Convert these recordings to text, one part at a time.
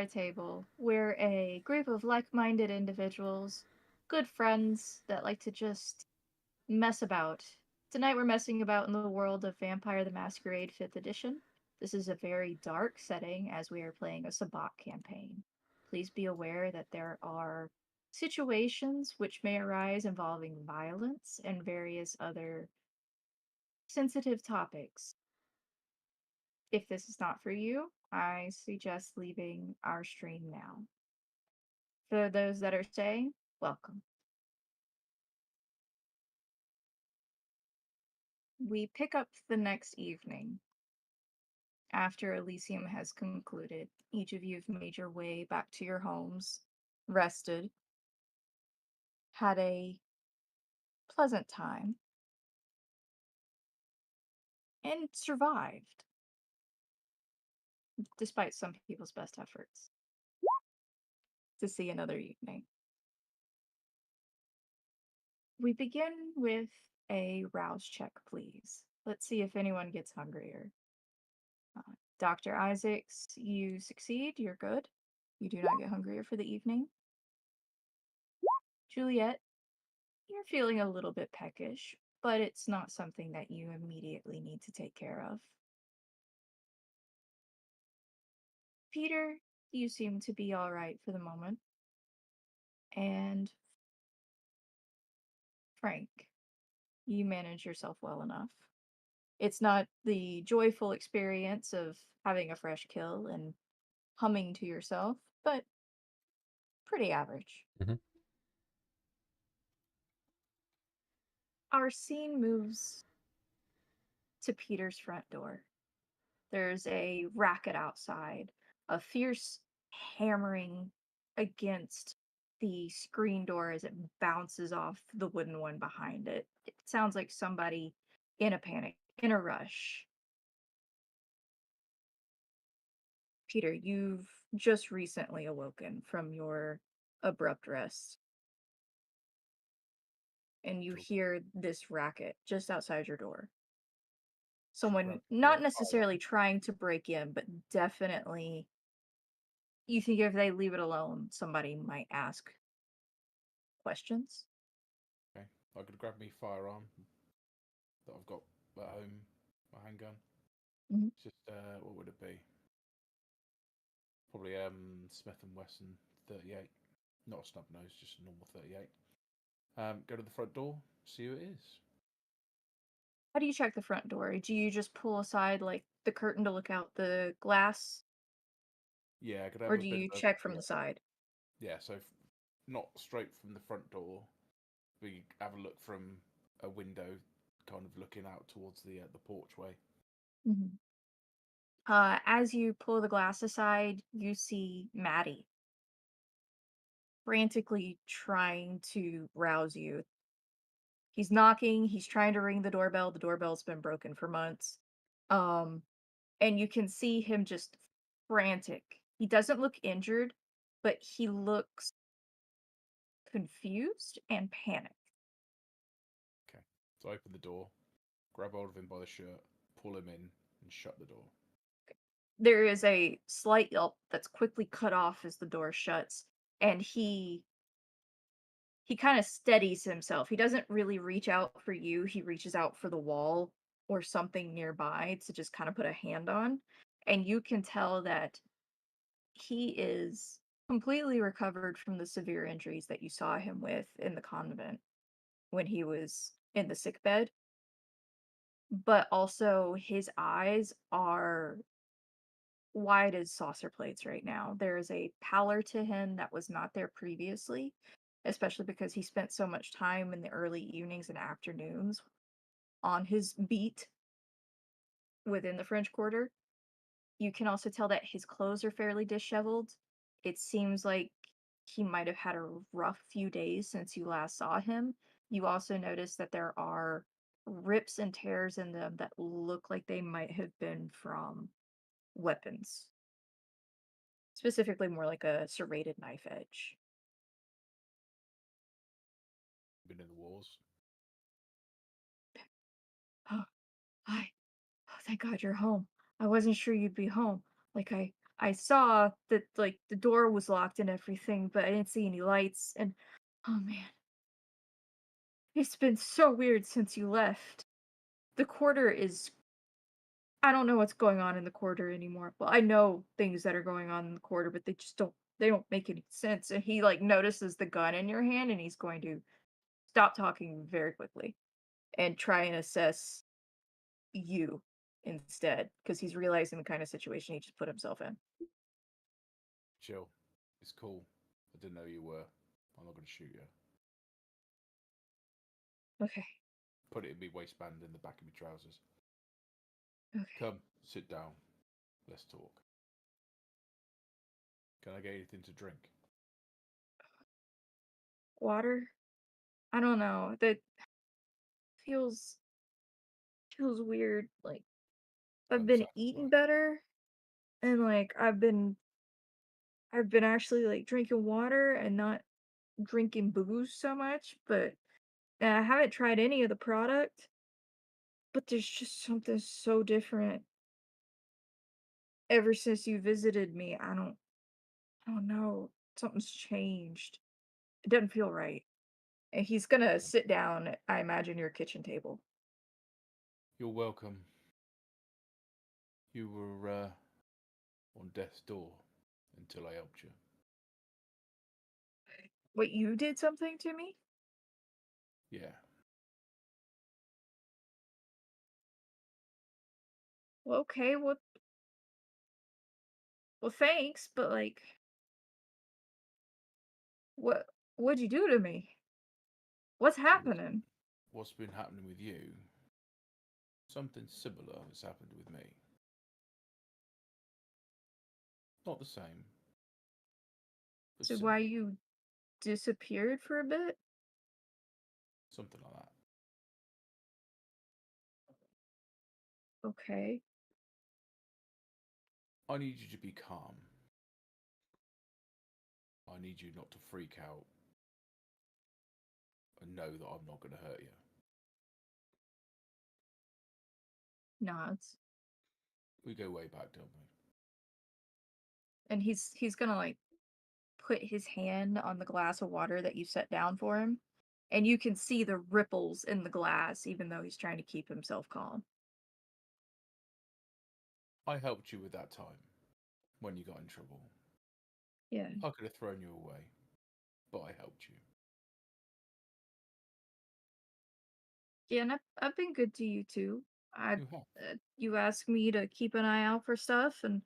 table. We're a group of like-minded individuals, good friends that like to just mess about. Tonight we're messing about in the world of Vampire the Masquerade 5th edition. This is a very dark setting as we are playing a Sabbat campaign. Please be aware that there are situations which may arise involving violence and various other sensitive topics. If this is not for you, I suggest leaving our stream now. For those that are staying, welcome. We pick up the next evening. After Elysium has concluded, each of you have made your way back to your homes, rested, had a pleasant time, and survived, despite some people's best efforts, to see another evening. We begin with a rouse check, please. Let's see if anyone gets hungrier. Dr. Isaacs, you succeed. You're good. You do not get hungrier for the evening. Juliet, you're feeling a little bit peckish, but it's not something that you immediately need to take care of. Peter, you seem to be all right for the moment. And Frank, you manage yourself well enough. It's not the joyful experience of having a fresh kill and humming to yourself, but pretty average. Mhm. Our scene moves to Peter's front door. There's a racket outside, a fierce hammering against the screen door as it bounces off the wooden one behind it. It sounds like somebody in a panic, in a rush. Peter, you've just recently awoken from your abrupt rest, and you Sure. hear this racket just outside your door. Sure. Someone not necessarily trying to break in, but definitely you think if they leave it alone, somebody might ask questions. Okay. I could grab me firearm that I've got at home, my handgun. Mhm. It's just what would it be? Probably Smith and Wesson 38. Not a snub nose, just a normal 38. Go to the front door, see who it is. How do you check the front door? Do you just pull aside like the curtain to look out the glass, Yeah, I could or have a do bit you of a check from the side? yeah. So not straight from the front door. We have a look from a window, kind of looking out towards the porchway. Mhm. As you pull the glass aside, you see Maddie frantically trying to rouse you. He's knocking, he's trying to ring the doorbell. The doorbell's been broken for months. Um, and you can see him just frantic. He doesn't look injured, but he looks confused and panicked. Okay. So I open the door, grab hold of him by the shirt, pull him in, and shut the door. There is a slight yelp that's quickly cut off as the door shuts, and he kind of steadies himself. He doesn't really reach out for you. He reaches out for the wall or something nearby to just kind of put a hand on, and you can tell that he is completely recovered from the severe injuries that you saw him with in the convent when he was in the sick bed, but also his eyes are wide as saucer plates right now. There is a pallor to him that was not there previously, especially because he spent so much time in the early evenings and afternoons on his beat within the French Quarter. You can also tell that his clothes are fairly disheveled. It seems like he might have had a rough few days since you last saw him. You also notice that there are rips and tears in them that look like they might have been from weapons, specifically more like a serrated knife edge. Been in the wars. Oh, hi. Oh, thank God you're home. I wasn't sure you'd be home. Like, I saw that, like, the door was locked and everything, but I didn't see any lights, and oh, man, it's been so weird since you left. The quarter is I don't know what's going on in the quarter anymore. Well, I know things that are going on in the quarter, but they don't make any sense, and he, like, notices the gun in your hand, and he's going to stop talking very quickly and try and assess you instead, because he's realizing the kind of situation he just put himself in. Chill. It's cool. I didn't know you were. I'm not going to shoot you. Okay. Put it in my waistband in the back of my trousers. Okay. Come, sit down. Let's talk. Can I get anything to drink? Water? I don't know. That feels feels weird. Like I've been eating Unsatisfied. better and like I've been actually like drinking water and not drinking booze so much, but and I haven't tried any of the product, but there's just something so different ever since you visited me. I don't know. Something's changed. It doesn't feel right. And he's gonna sit down, at, I imagine, your kitchen table. You're welcome. You were on death's door until I helped you. Wait, you did something to me? Yeah. Well, okay, well, thanks, but like, what what'd you do to me? What's So happening? what's been happening with you? Something similar has happened with me. Not the same, but So why similar. you disappeared for a bit? Something like that. Okay. I need you to be calm. I need you not to freak out and know that I'm not going to hurt you. Nods. We go way back, don't we? And he's gonna like put his hand on the glass of water that you set down for him. And you can see the ripples in the glass, even though he's trying to keep himself calm. I helped you with that time when you got in trouble. Yeah. I could have thrown you away, but I helped you. Yeah, and I've been good to you too. You have. You asked me to keep an eye out for stuff and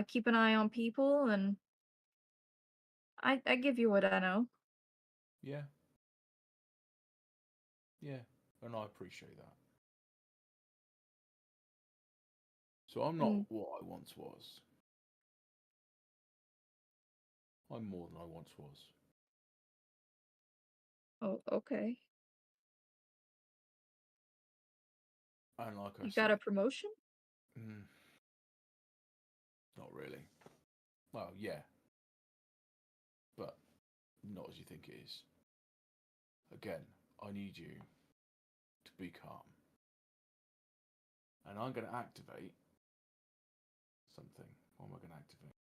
keep an eye on people, and I give you what I know. Yeah, yeah, and I appreciate that. So I'm not And what I once was. I'm more than I once was. oh, okay. And like I You got a said, promotion? mm, not really. Well, yeah, but not as you think it is. Again, I need you to be calm. And I'm going to activate something. What am I going to activate?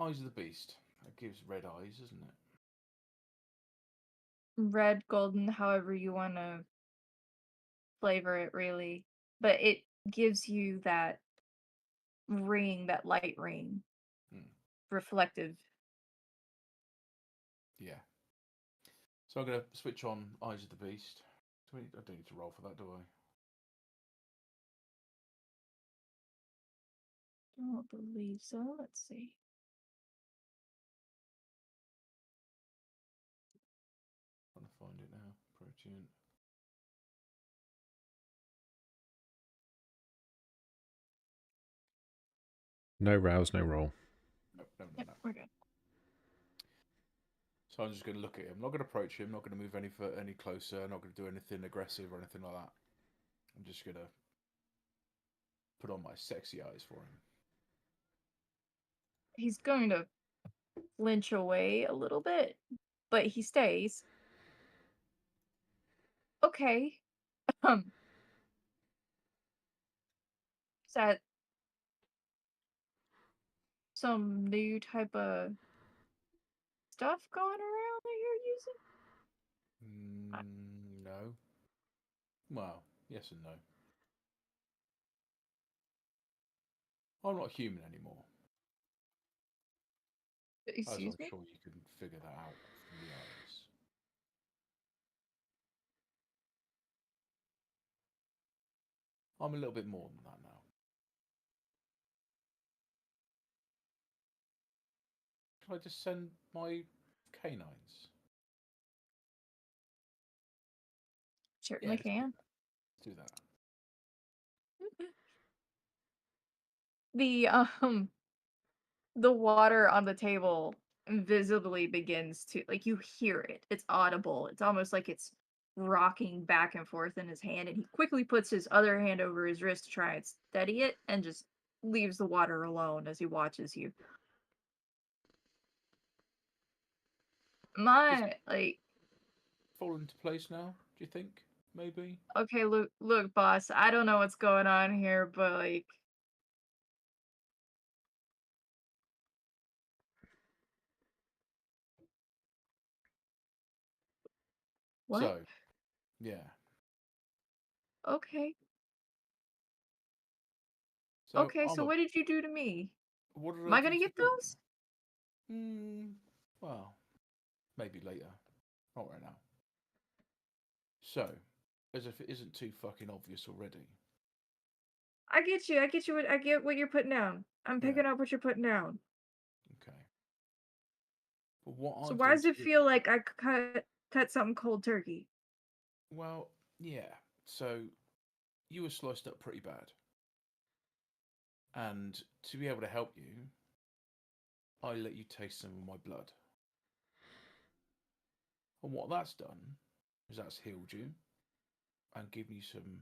Eyes of the Beast. That gives red eyes, isn't it? Red, golden, however you want to flavor it, really. But it gives you that ring, that light ring, Hmm. reflective. Yeah. So I'm going to switch on Eyes of the Beast. I don't need to roll for that, do I? Don't believe so. Let's see. Trying to find it now. Protein. No rouse, no roll. No, no, no, Yep, no. we're good. So I'm just going to look at him. I'm not going to approach him. I'm not going to move any closer. I'm not going to do anything aggressive or anything like that. I'm just going to put on my sexy eyes for him. He's going to flinch away a little bit, but he stays. Okay. Um, is that some new type of stuff going around that you're using? No. Well, yes and no. I'm not human anymore. As Excuse I'm me? sure you can figure that out from the eyes. I'm a little bit more than that now. Can I just send my canines? Yeah, Certainly can. let's do that. The water on the table visibly begins to, like, you hear it. It's audible. It's almost like it's rocking back and forth in his hand, and he quickly puts his other hand over his wrist to try and steady it and just leaves the water alone as he watches you. Does it My, like, fall into place now, do you think? Maybe? okay, look, boss, I don't know what's going on here, but, like, what? So, yeah. Okay. So, Okay, so what did you do to me? what did Am I I do gonna to get you? those? Well, maybe later. Not right now. So, as if it isn't too fucking obvious already. I get you. I get what you're putting down. I'm Yeah, picking up what you're putting down. okay. But what So I've why done does to it you... feel like I cut something cold turkey? Well, yeah. So, you were sliced up pretty bad. And to be able to help you, I let you taste some of my blood. And what that's done is that's healed you and given you some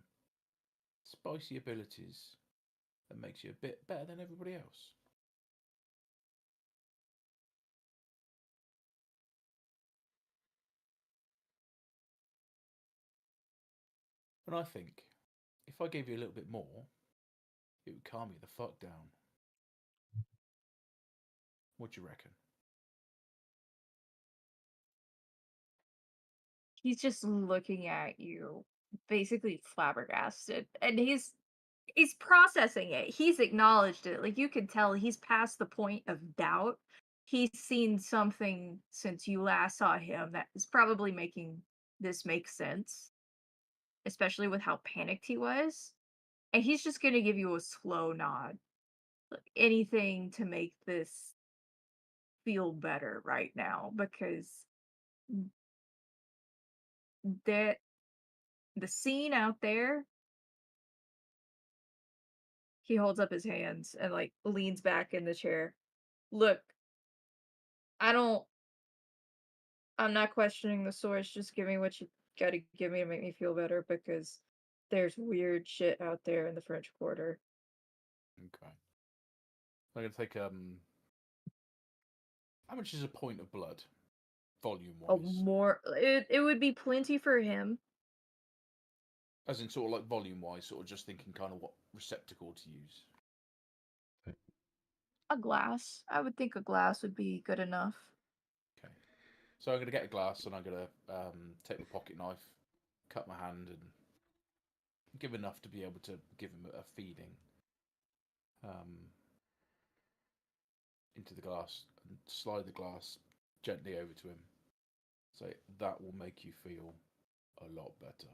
spicy abilities that makes you a bit better than everybody else. And I think if I gave you a little bit more, it would calm you the fuck down. What do you reckon? He's just looking at you, basically flabbergasted, and he's processing it. He's acknowledged it. Like, you can tell he's past the point of doubt. He's seen something since you last saw him that is probably making this make sense, especially with how panicked he was. And he's just gonna give you a slow nod. Like, anything to make this feel better right now, because that the scene out there, he holds up his hands and, like, leans back in the chair. Look, I don't I'm not questioning the source, just give me what you gotta give me to make me feel better, because there's weird shit out there in the French Quarter. Okay. I'm gonna take how much is a point of blood, volume Oh, wise? more it would be plenty for him. As in sort of like volume wise, sort of just thinking kind of what receptacle to use. A glass. I would think a glass would be good enough. Okay. So I'm gonna get a glass and I'm gonna take my pocket knife, cut my hand and give enough to be able to give him a feeding. Into the glass and slide the glass gently over to him. So that will make you feel a lot better.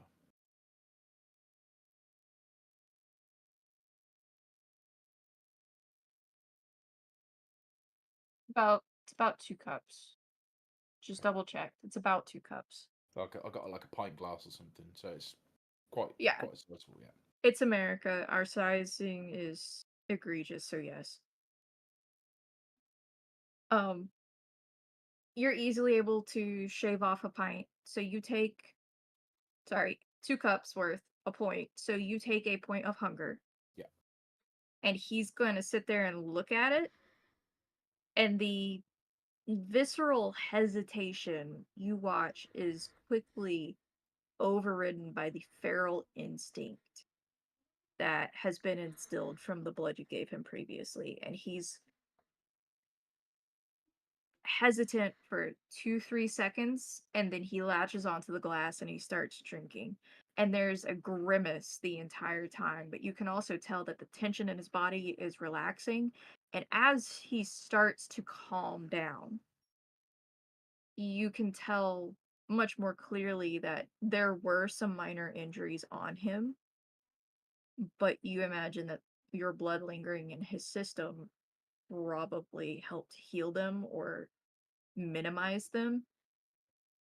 It's about 2 cups. Just Okay. double checked. It's about 2 cups. So I got like a pint glass or something, so it's quite Yeah, quite sizable, yeah. it's America. Our sizing is egregious, so yes. Um, you're easily able to shave off a pint. So you take, sorry, 2 cups worth, a point. So you take a point of hunger, Yeah. and he's going to sit there and look at it, and the visceral hesitation you watch is quickly overridden by the feral instinct that has been instilled from the blood you gave him previously, and he's hesitant for 2-3 seconds, and then he latches onto the glass and he starts drinking. And there's a grimace the entire time, but you can also tell that the tension in his body is relaxing. And as he starts to calm down, you can tell much more clearly that there were some minor injuries on him, but you imagine that your blood lingering in his system probably helped heal them or minimize them.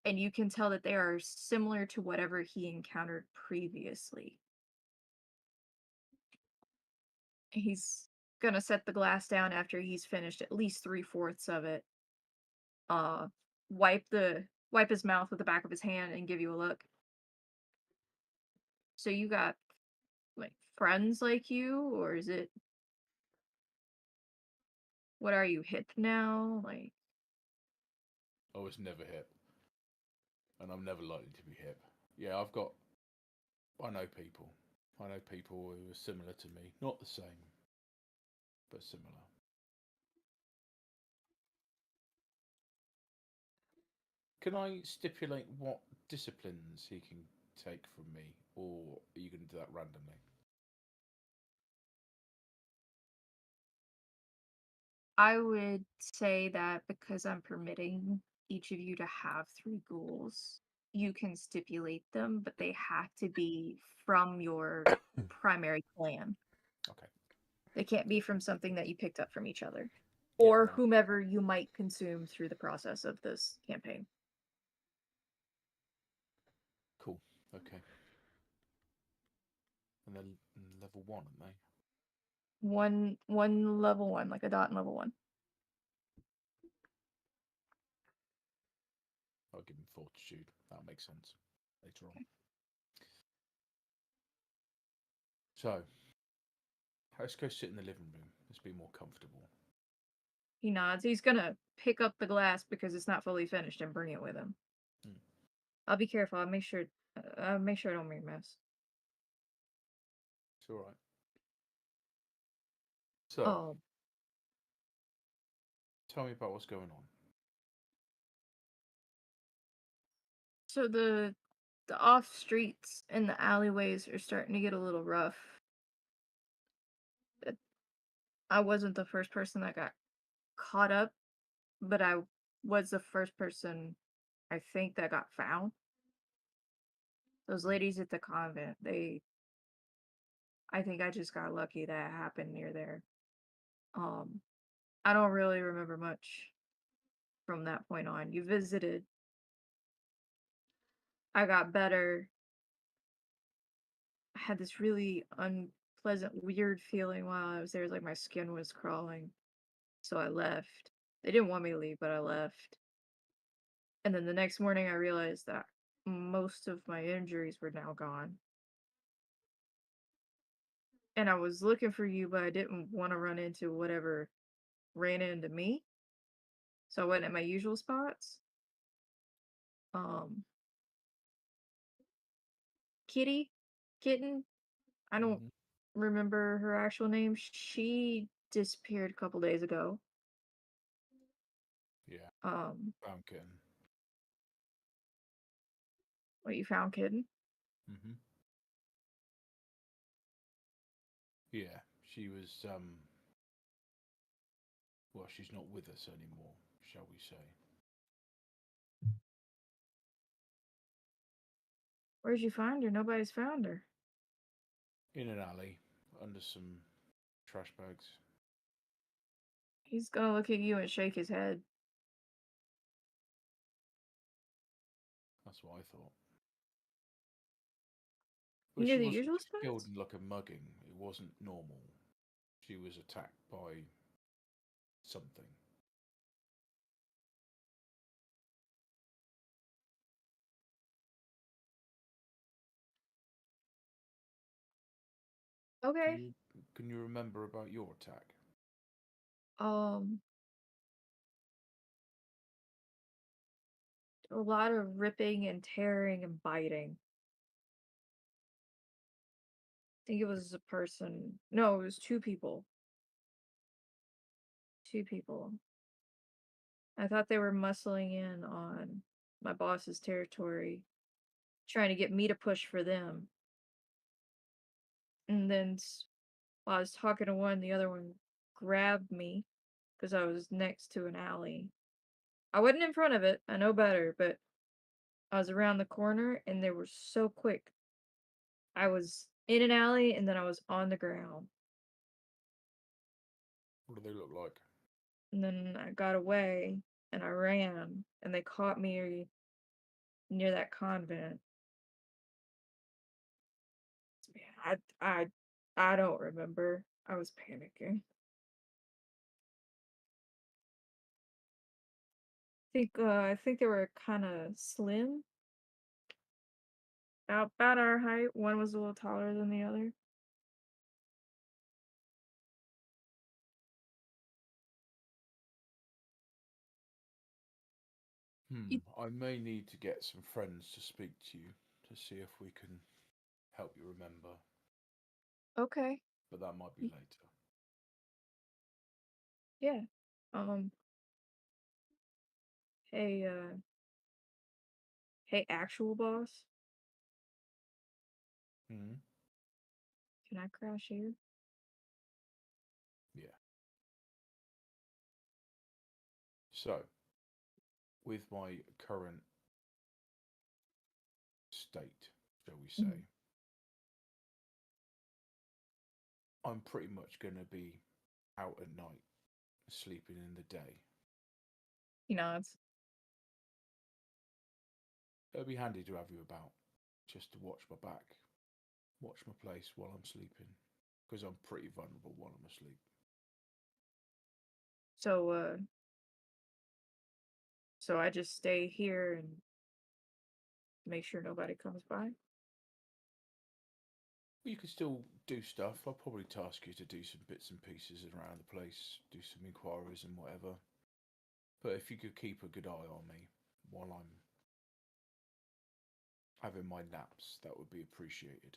And you can tell that they are similar to whatever he encountered previously. He's gonna set the glass down after he's finished at least 3/4 of it. Uh, wipe his mouth with the back of his hand and give you a look. So you got like friends like you, or is it what are you hip now? Like I was never hip, and I'm never likely to be hip. Yeah, I know people. I know people who are similar to me. Not the same, but similar. Can I stipulate what disciplines he can take from me, or are you going to do that randomly? I would say that because I'm permitting each of you to have 3 ghouls, you can stipulate them, but they have to be from your primary clan. Okay. They can't be from something that you picked up from each other Yeah, or no. whomever you might consume through the process of this campaign. Cool. Okay. And then level 1, aren't they? One level 1, like a dot in level 1. I'll give him fortitude. That'll make sense later on. So, let's go sit in the living room. Let's be more comfortable. He nods. He's gonna pick up the glass because it's not fully finished and bring it with him. I'll be careful. I'll make sure I don't make a mess. It's all right. So, Oh, tell me about what's going on. so the off streets and the alleyways are starting to get a little rough. I wasn't the first person that got caught up, but I was the first person I think that got found. Those ladies at the convent, I think I just got lucky that it happened near there. Um, I don't really remember much from that point on. You visited. I got better. I had this really unpleasant, weird feeling while I was there. It was like my skin was crawling. So I left. They didn't want me to leave, but I left. And then the next morning, I realized that most of my injuries were now gone. And I was looking for you, but I didn't want to run into whatever ran into me. So I went at my usual spots. Um, Kitty, Kitten, I don't Mm-hmm. remember her actual name. She disappeared a couple days ago. Yeah, Um, found kitten. what you found, Kitten? Mm-hmm. Yeah, she was. Well, she's not with us anymore, shall we say? Where'd you find her? Nobody's found her. In an alley, under some trash bags. He's gonna look at you and shake his head. That's what I thought. You But know she the wasn't usual killed spots? in like a mugging. It wasn't normal. She was attacked by something. Can Okay. you can you remember about your attack? Um, a lot of ripping and tearing and biting. I think it was a person. No, it was 2 people. 2 people. I thought they were muscling in on my boss's territory, trying to get me to push for them. And then while I was talking to one, the other one grabbed me because I was next to an alley. I wasn't in front of it, I know better, but I was around the corner and they were so quick. I was in an alley and then I was on the ground. What do they look like? And then I got away and I ran and they caught me near that convent. Man, I don't remember. I was panicking. I think they were kind of slim, about our height. One was a little taller than the other. I may need to get some friends to speak to you to see if we can help you remember, Okay. but that might be Y- later. Yeah. Um. Hey. Hey, actual boss. Hmm. Can I crash here? Yeah. So, with my current state, shall we say, Mhm. I'm pretty much going to be out at night, sleeping in the day. He nods. It'll be handy to have you about, just to watch my back, watch my place while I'm sleeping, because I'm pretty vulnerable while I'm asleep. So, so I just stay here and make sure nobody comes by. You can still do stuff. I'll probably task you to do some bits and pieces around the place, do some inquiries and whatever. But if you could keep a good eye on me while I'm having my naps, that would be appreciated.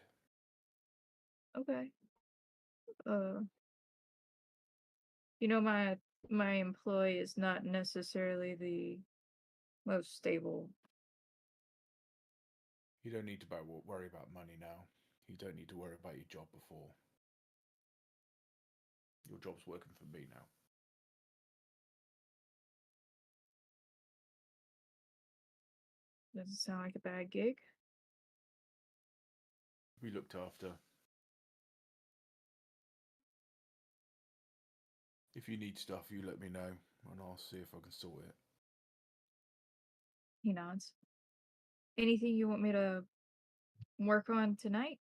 Okay. Uh, my employee is not necessarily the most stable. You don't need to worry about money now. You don't need to worry about your job before. Your job's working for me now. Doesn't sound like a bad gig. We looked after. If you need stuff, you let me know, and I'll see if I can sort it. He nods. Anything you want me to work on tonight?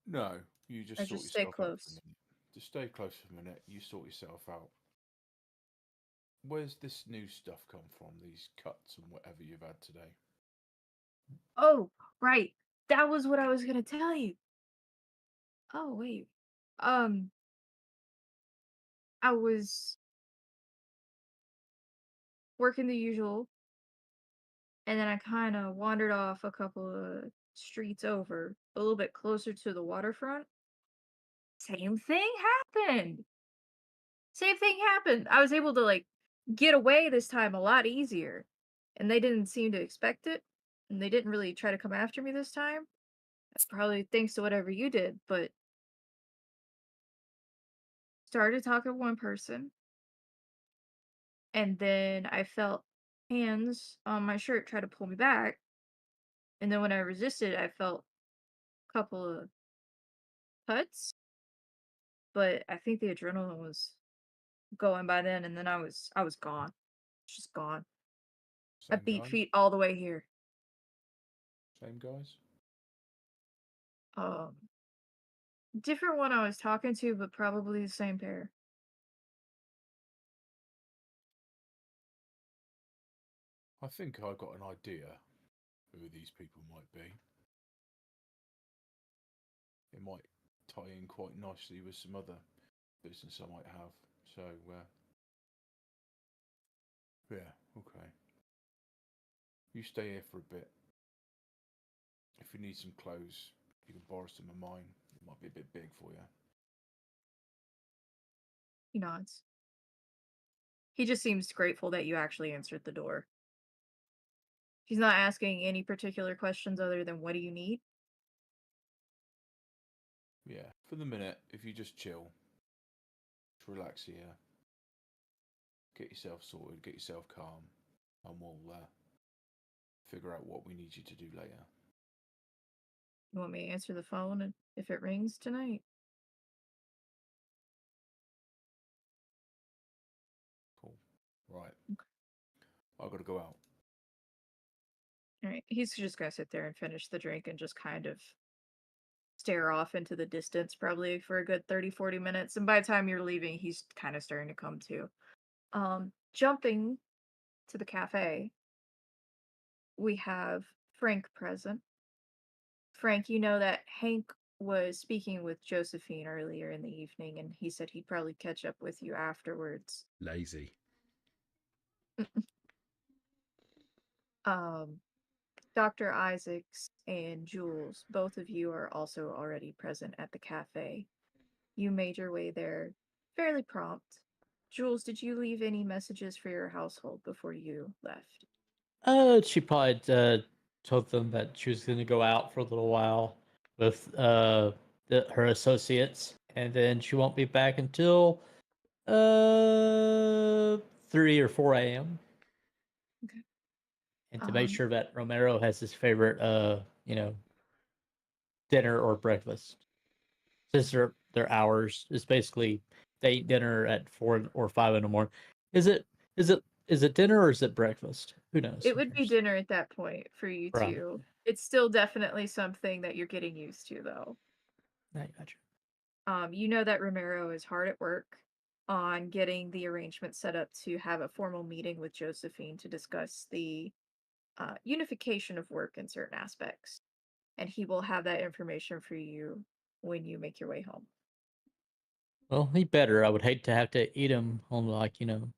No, you Or just sort just stay yourself out for a close? minute. Just stay close for a minute. You sort yourself out. Where's this new stuff come from? These cuts and whatever you've had today. Oh, right. That was what I was gonna tell you. Oh, wait. Um, I was working the usual, and then I kind of wandered off a couple of streets over, a little bit closer to the waterfront. Same thing happened. Same thing happened. I was able to like get away this time a lot easier, and they didn't seem to expect it, and they didn't really try to come after me this time. That's probably thanks to whatever you did, but started talking to one person, and then I felt hands on my shirt try to pull me back, and then when I resisted, I felt a couple of cuts, but I think the adrenaline was going by then, and then I was gone. Just gone. I Same beat guys? feet all the way here. Same guys? Um, Different one I was talking to, but probably the same pair. I think I got an idea who these people might be. It might tie in quite nicely with some other business I might have. So, yeah, okay. You stay here for a bit. If you need some clothes, you can borrow some of mine. It might be a bit big for you. He nods. He just seems grateful that you actually answered the door. He's not asking any particular questions other than what do you need? Yeah, for the minute, if you just chill, just relax here, get yourself sorted, get yourself calm, and we'll figure out what we need you to do later. You want me to answer the phone if it rings tonight? Cool. Right. I've got to go out. All right. He's just going to sit there and finish the drink and just kind of stare off into the distance probably for a good 30-40 minutes. And by the time you're leaving, he's kind of starting to come to. Jumping to the cafe, we have Frank present. Frank, you know that Hank was speaking with Josephine earlier in the evening, and he said he'd probably catch up with you afterwards. Lazy. Dr. Isaacs and Jules, both of you are also already present at the cafe. You made your way there fairly prompt. Jules, did you leave any messages for your household before you left? She probably told them that she was going to go out for a little while with her associates, and then she won't be back until 3 or 4 a.m. Okay. And to make sure that Romero has his favorite dinner or breakfast. Since their hours is basically they eat dinner at 4 or 5 in the morning. Is it dinner or is it breakfast? Who knows? It would be dinner at that point for you Right. two. It's still definitely something that you're getting used to, though. I got you. You know that Romero is hard at work on getting the arrangement set up to have a formal meeting with Josephine to discuss the unification of work in certain aspects. And he will have that information for you when you make your way home. Well, he better. I would hate to have to eat him on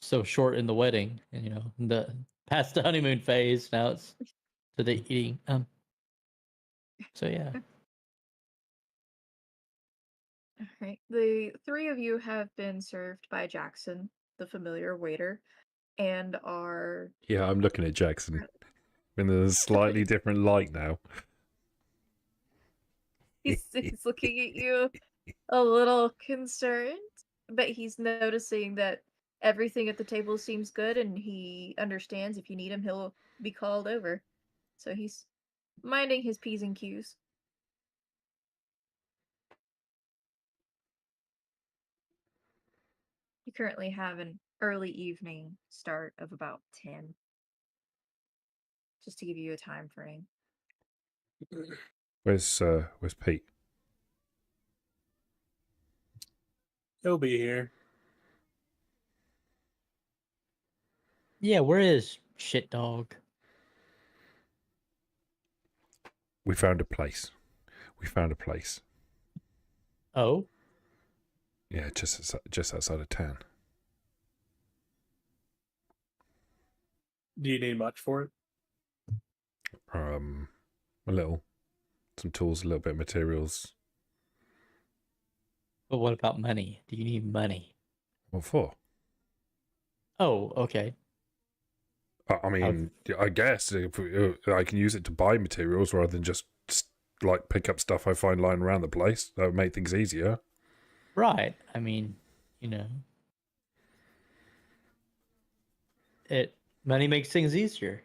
so short in the wedding, and the past the honeymoon phase. Now it's to the eating. So yeah. All right. The three of you have been served by Jackson, the familiar waiter, and are Yeah, I'm looking at Jackson in a slightly different light now. he's looking at you a little concerned, but he's noticing that everything at the table seems good, and he understands if you need him, he'll be called over. So he's minding his P's and Q's. You currently have an early evening start of about 10. Just to give you a time frame. Where's Pete? He'll be here. Yeah, where is shit dog? We found a place. Oh, Yeah, just outside of town. Do you need much for it? A little. Some tools, a little bit of materials. but what about money? Do you need money? What for? Oh, okay. I mean, I guess if I can use it to buy materials rather than just like pick up stuff I find lying around the place. That would make things easier. Right. I mean, money makes things easier.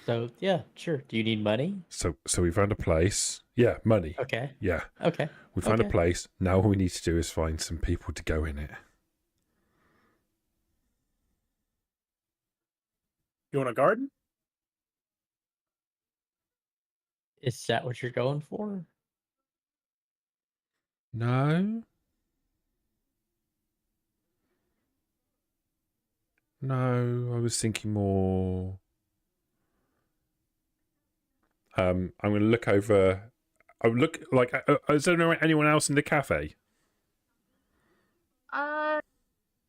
So yeah, sure. Do you need money? So we found a place. Yeah, money. Okay. Yeah. Okay. We found a Okay. place. Now all we need to do is find some people to go in it. You want a garden? Is that what you're going for? No. No, I was thinking more. I'm going to look over. I would look like. Is there anyone else in the cafe?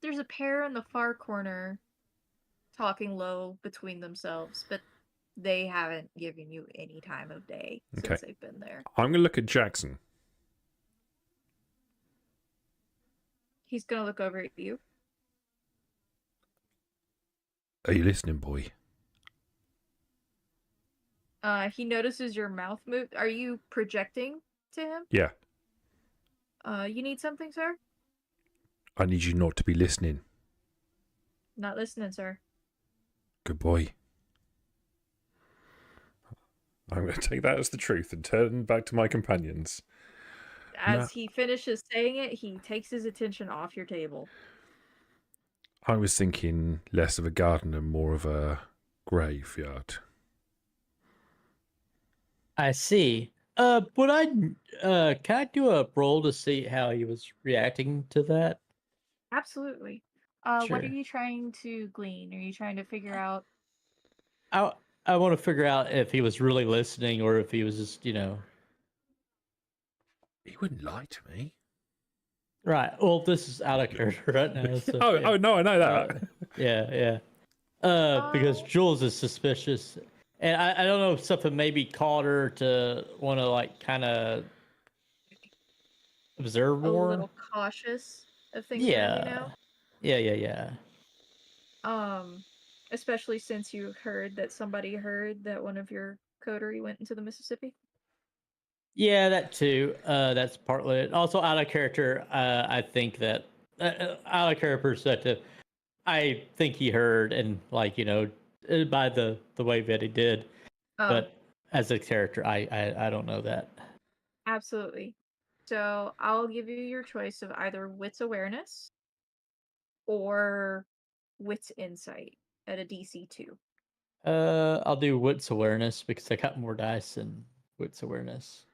There's a pair in the far corner talking low between themselves, but they haven't given you any time of day since they've been there. I'm going to look at Jackson. He's gonna look over at you. Are you listening, boy? He notices your mouth move. Are you projecting to him? Yeah. You need something, sir? I need you not to be listening. Not listening, sir. Good boy. I'm going to take that as the truth and turn back to my companions. As he finishes saying it, he takes his attention off your table. I was thinking less of a garden and more of a graveyard. I see. Would can I do a roll to see how he was reacting to that? Absolutely. Sure. What are you trying to glean? Are you trying to figure out? I want to figure out if he was really listening or if he was just, He wouldn't lie to me. Right. Well, this is out of character right now. So, Oh no, I know that. Yeah. Because Jules is suspicious, and I don't know if something maybe caught her to want to like kind of observe more. A little cautious of things around you now. Yeah. Especially since you heard that somebody heard that one of your coterie went into the Mississippi. Yeah, that too. That's partly it. Also out of character. I think that out of character perspective, I think he heard and like by the way that he did. But as a character, I don't know that. Absolutely. So I'll give you your choice of either wits awareness or wits insight at a DC 2. I'll do wits awareness because I got more dice than wits awareness.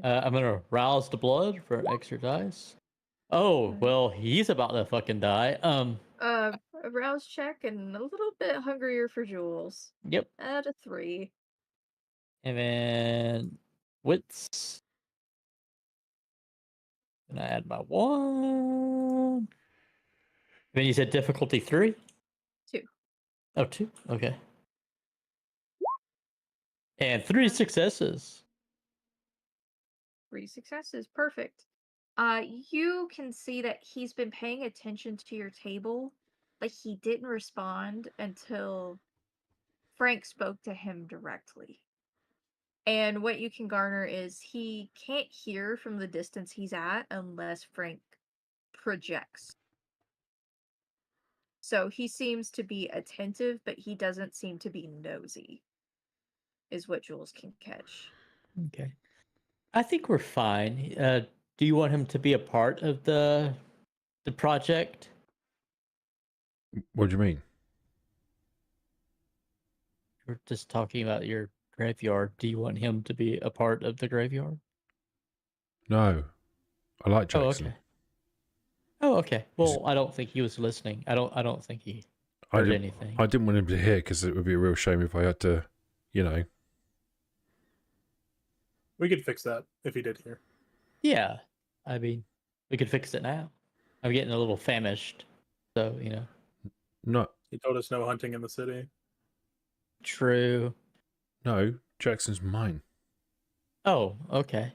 I'm gonna rouse the blood for an extra dice. Oh well, he's about to fucking die. A rouse check and a little bit hungrier for jewels. Yep. At a 3. And then wits. And I add my 1. Then you said difficulty 3? 2. Oh, 2? Okay. And 3 successes. 3 successes. Perfect. You can see that he's been paying attention to your table, but he didn't respond until Frank spoke to him directly. And what you can garner is he can't hear from the distance he's at unless Frank projects. So he seems to be attentive, but he doesn't seem to be nosy, is what Jules can catch. Okay. I think we're fine. Do you want him to be a part of the project? What do you mean? We're just talking about your graveyard. Do you want him to be a part of the graveyard? No. I like Jackson. Oh, okay. Well, I don't think he was listening. I don't think he heard anything. I didn't want him to hear because it would be a real shame if I had to, We could fix that if he did hear. Yeah. I mean, we could fix it now. I'm getting a little famished. So, No. He told us no hunting in the city. True. No, Jackson's mine. Oh, okay.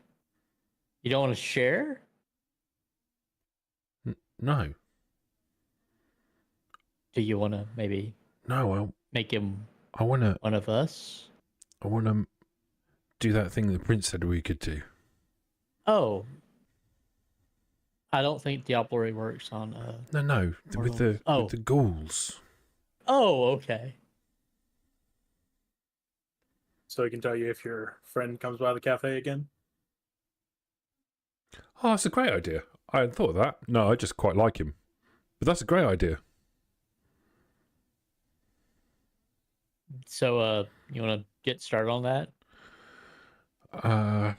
You don't want to share? No. Do you want to maybe make him one of us? I want to do that thing the prince said we could do. Oh. I don't think Diablerie works on No, with the ghouls. Oh, okay. So he can tell you if your friend comes by the cafe again? Oh, that's a great idea. I hadn't thought of that. No, I just quite like him. But that's a great idea. So, you want to get started on that? Well,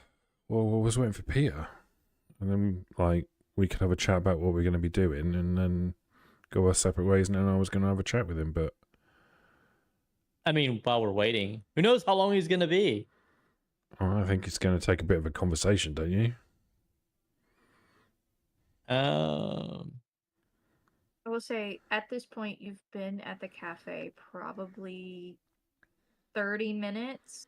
I was waiting for Peter. And then, we could have a chat about what we're going to be doing and then go our separate ways. And then I was going to have a chat with him, but... I mean, while we're waiting, who knows how long he's going to be? I think it's going to take a bit of a conversation, don't you? I will say, at this point, you've been at the cafe probably 30 minutes.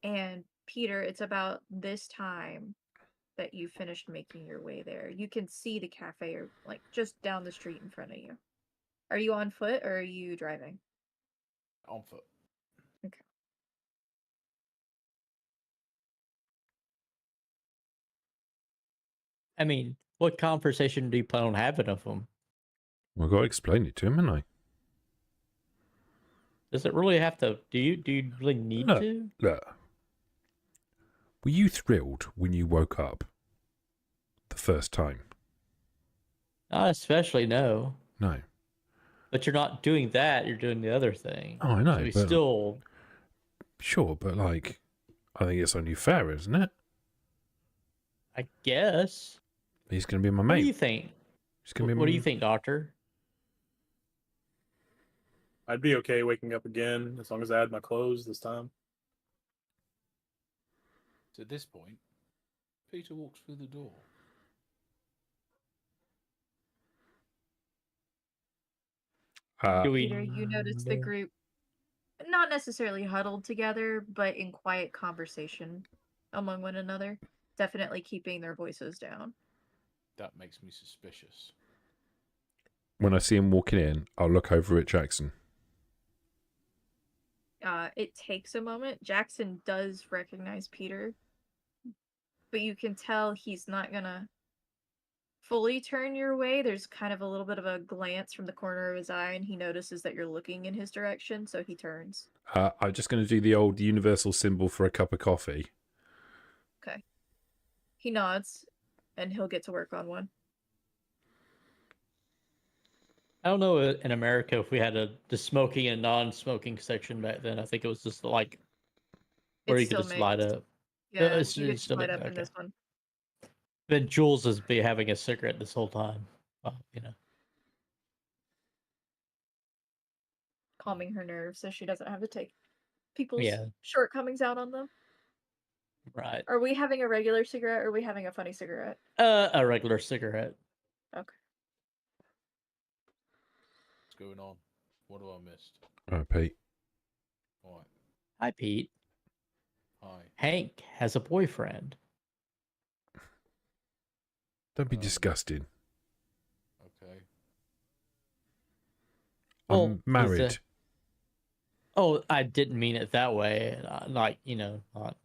And Peter, it's about this time that you finished making your way there. You can see the cafe just down the street in front of you. Are you on foot or are you driving? On foot. Okay. I mean, what conversation do you plan on having of them? Well, I've got to explain it to him, haven't I? Does it really have to? Do you really need Look, to? look. Were you thrilled when you woke up the first time? Not especially, no. No. But you're not doing that. You're doing the other thing. Oh, I know, So he's but still. sure, but like, I think it's only fair, isn't it? I guess. He's going to be my What mate. do you think? He's going to be What do you think, Doctor? I'd be okay waking up again as long as I had my clothes this time. So at this point, Peter walks through the door. Do we? Peter, you notice the group not necessarily huddled together, but in quiet conversation among one another. Definitely keeping their voices down. That makes me suspicious. When I see him walking in, I'll look over at Jackson. It takes a moment. Jackson does recognize Peter, but you can tell he's not gonna fully turn your way. There's kind of a little bit of a glance from the corner of his eye, and he notices that you're looking in his direction, so he turns. I'm just going to do the old universal symbol for a cup of coffee. Okay. He nods, and he'll get to work on one. I don't know in America if we had the smoking and non-smoking section back then. I think it was just like where It's you could still just light mixed. up. Yeah, it's you could still light mixed, up in okay. this one. Then Jules is be having a cigarette this whole time. Well, you know. Calming her nerves so she doesn't have to take people's Yeah. shortcomings out on them. Right. Are we having a regular cigarette or are we having a funny cigarette? A regular cigarette. Okay. What's going on? What have I missed? All right, Pete. All right. Hi, Pete. Hi. Hank has a boyfriend. Don't be disgusted. Okay. Well, I'm married. Oh, I didn't mean it that way. Like, you know, not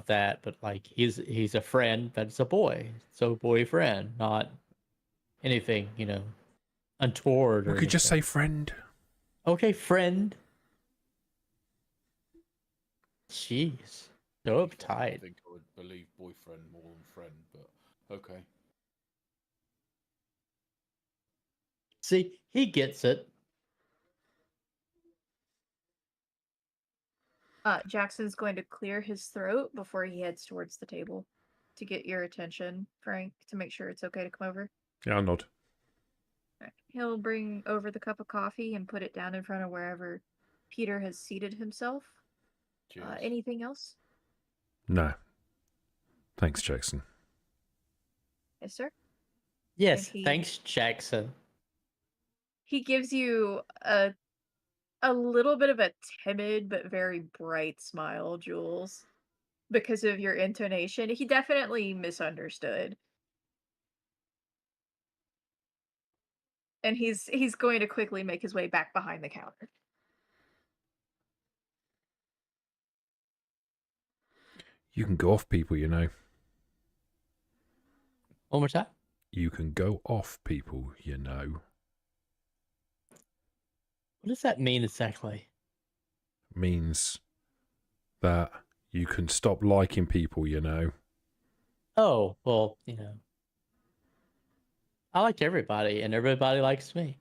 that, but like he's a friend that's a boy. So boyfriend, not anything, you know, untoward or We could just anything. say friend. Okay, friend. Jeez. So I uptight. think I would believe boyfriend more than friend, but okay. See, he gets it. Jackson's going to clear his throat before he heads towards the table to get your attention, Frank, to make sure it's okay to come over. Yeah, I'll nod. Right. He'll bring over the cup of coffee and put it down in front of wherever Peter has seated himself. Cheers. Anything else? No. Thanks, Jackson. Yes, sir. Yes, And he- thanks, Jackson. He gives you a little bit of a timid but very bright smile, Jules, because of your intonation. He definitely misunderstood. And he's going to quickly make his way back behind the counter. You can go off people, you know. One more time. You can go off people, you know. What does that mean exactly? Means that you can stop liking people, you know. Oh, well, you know. I like everybody, and everybody likes me.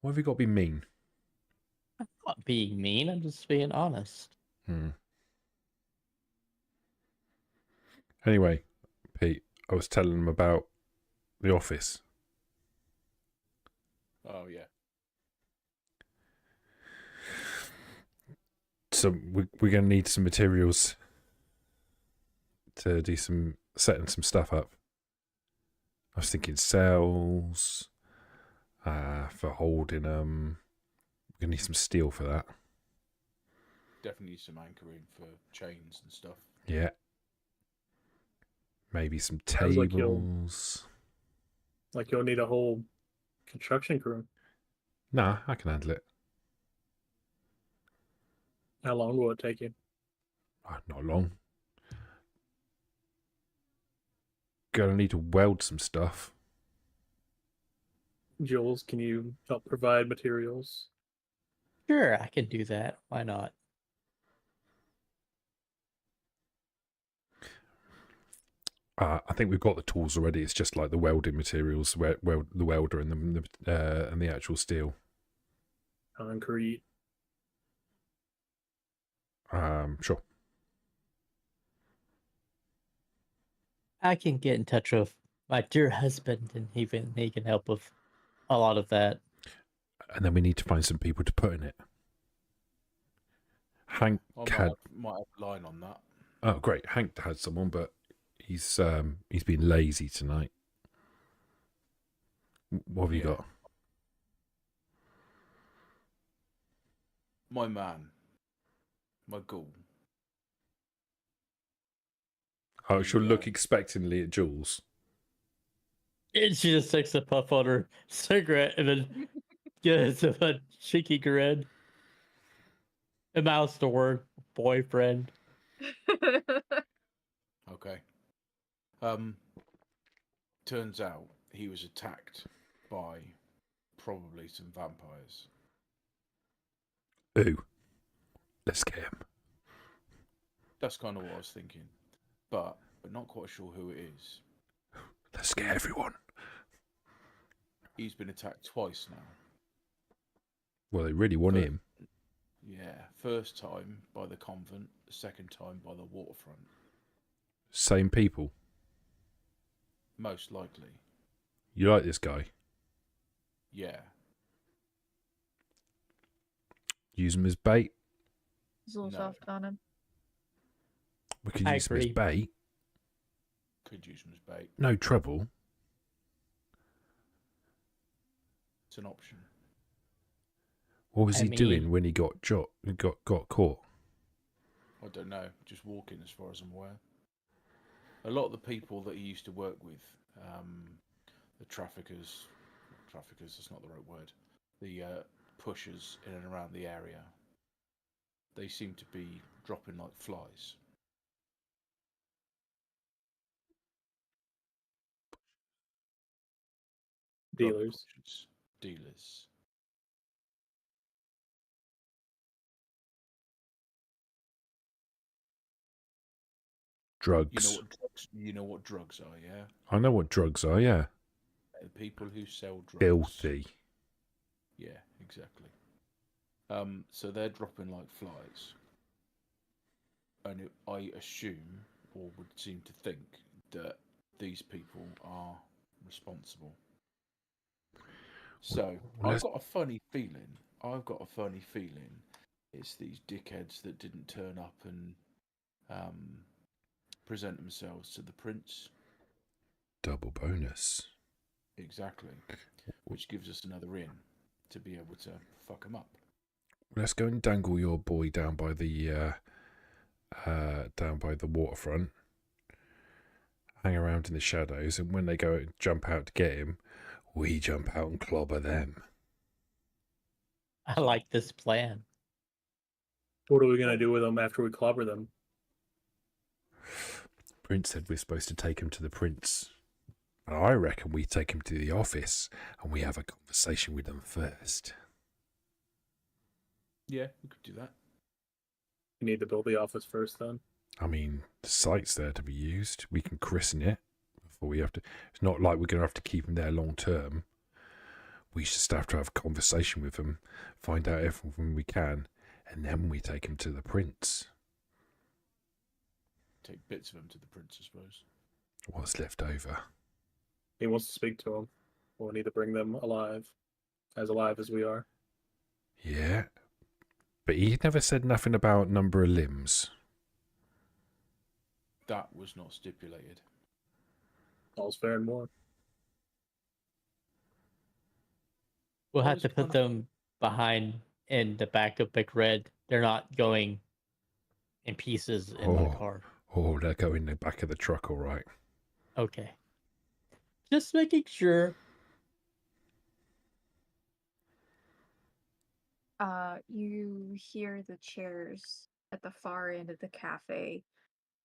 Why have you got to be mean? I'm not being mean, I'm just being honest. Anyway, Pete, I was telling him about the office. Oh yeah. So we're going to need some materials to do some setting some stuff up. I was thinking cells for holding them. We're going to need some steel for that. Definitely some anchoring for chains and stuff. Yeah. Maybe some Sounds like tables. Like you'll need a whole construction crew. Nah, I can handle it. How long will it take you? Not long. Gonna need to weld some stuff. Jules, can you help provide materials? Sure, I can do that. Why not? I think we've got the tools already. It's just like the welding materials, the welder and the actual steel. Concrete. Sure. I can get in touch with my dear husband, and he can help with a lot of that. And then we need to find some people to put in it. Hank I might have a line on that. Oh, great. Hank had someone, but he's been lazy tonight. What have you got? My man. My ghoul. Oh, she'll look expectantly at Jules. And she just takes a puff on her cigarette and then gives him a cheeky grin. And mouths the word boyfriend. Okay. Turns out he was attacked by probably some vampires. Ooh. Let's get him. That's kind of what I was thinking. But we're not quite sure who it is. Let's scare everyone. He's been attacked twice now. Well, they really want him. Yeah, first time by the convent, the second time by the waterfront. Same people. Most likely. You like this guy? Yeah. Use him as bait. He's a little No. soft on him. We could I use him as agree. bait. Could use him as bait. No trouble. It's an option. What was I he doing mean- when he got caught? I don't know. Just walking, as far as I'm aware. A lot of the people that he used to work with, the traffickers, that's not the right word, the pushers in and around the area, they seem to be dropping like flies. Drug Dealers. pushers, dealers. Drugs. You know what drugs are, yeah? I know what drugs are, yeah. The people who sell drugs. Filthy. Yeah, exactly. So they're dropping like flies. And I assume, or would seem to think, that these people are responsible. So, Well, I've got a funny feeling it's these dickheads that didn't turn up and present themselves to the prince. Double bonus. Exactly. Which gives us another in to be able to fuck them up. Let's go and dangle your boy down by the waterfront. Hang around in the shadows, and when they go and jump out to get him, we jump out and clobber them. I like this plan. What are we going to do with them after we clobber them? Prince said we're supposed to take him to the prince. And I reckon we take him to the office and we have a conversation with them first. Yeah, we could do that. You need to build the office first, then. I mean, the site's there to be used. We can christen it before we have to. It's not like we're going to have to keep him there long term. We just have to have a conversation with him, find out everything we can, and then we take him to the prince. Take bits of him to the prince, I suppose. What's left over? He wants to speak to them. We'll need to bring them alive as we are. Yeah. But he never said nothing about number of limbs. That was not stipulated. All's fair and more. We'll What have was to the put plan? them behind in the back of Big Red. They're not going in pieces in the Oh. car. Oh, they'll go in the back of the truck, all right. Okay. Just making sure. You hear the chairs at the far end of the cafe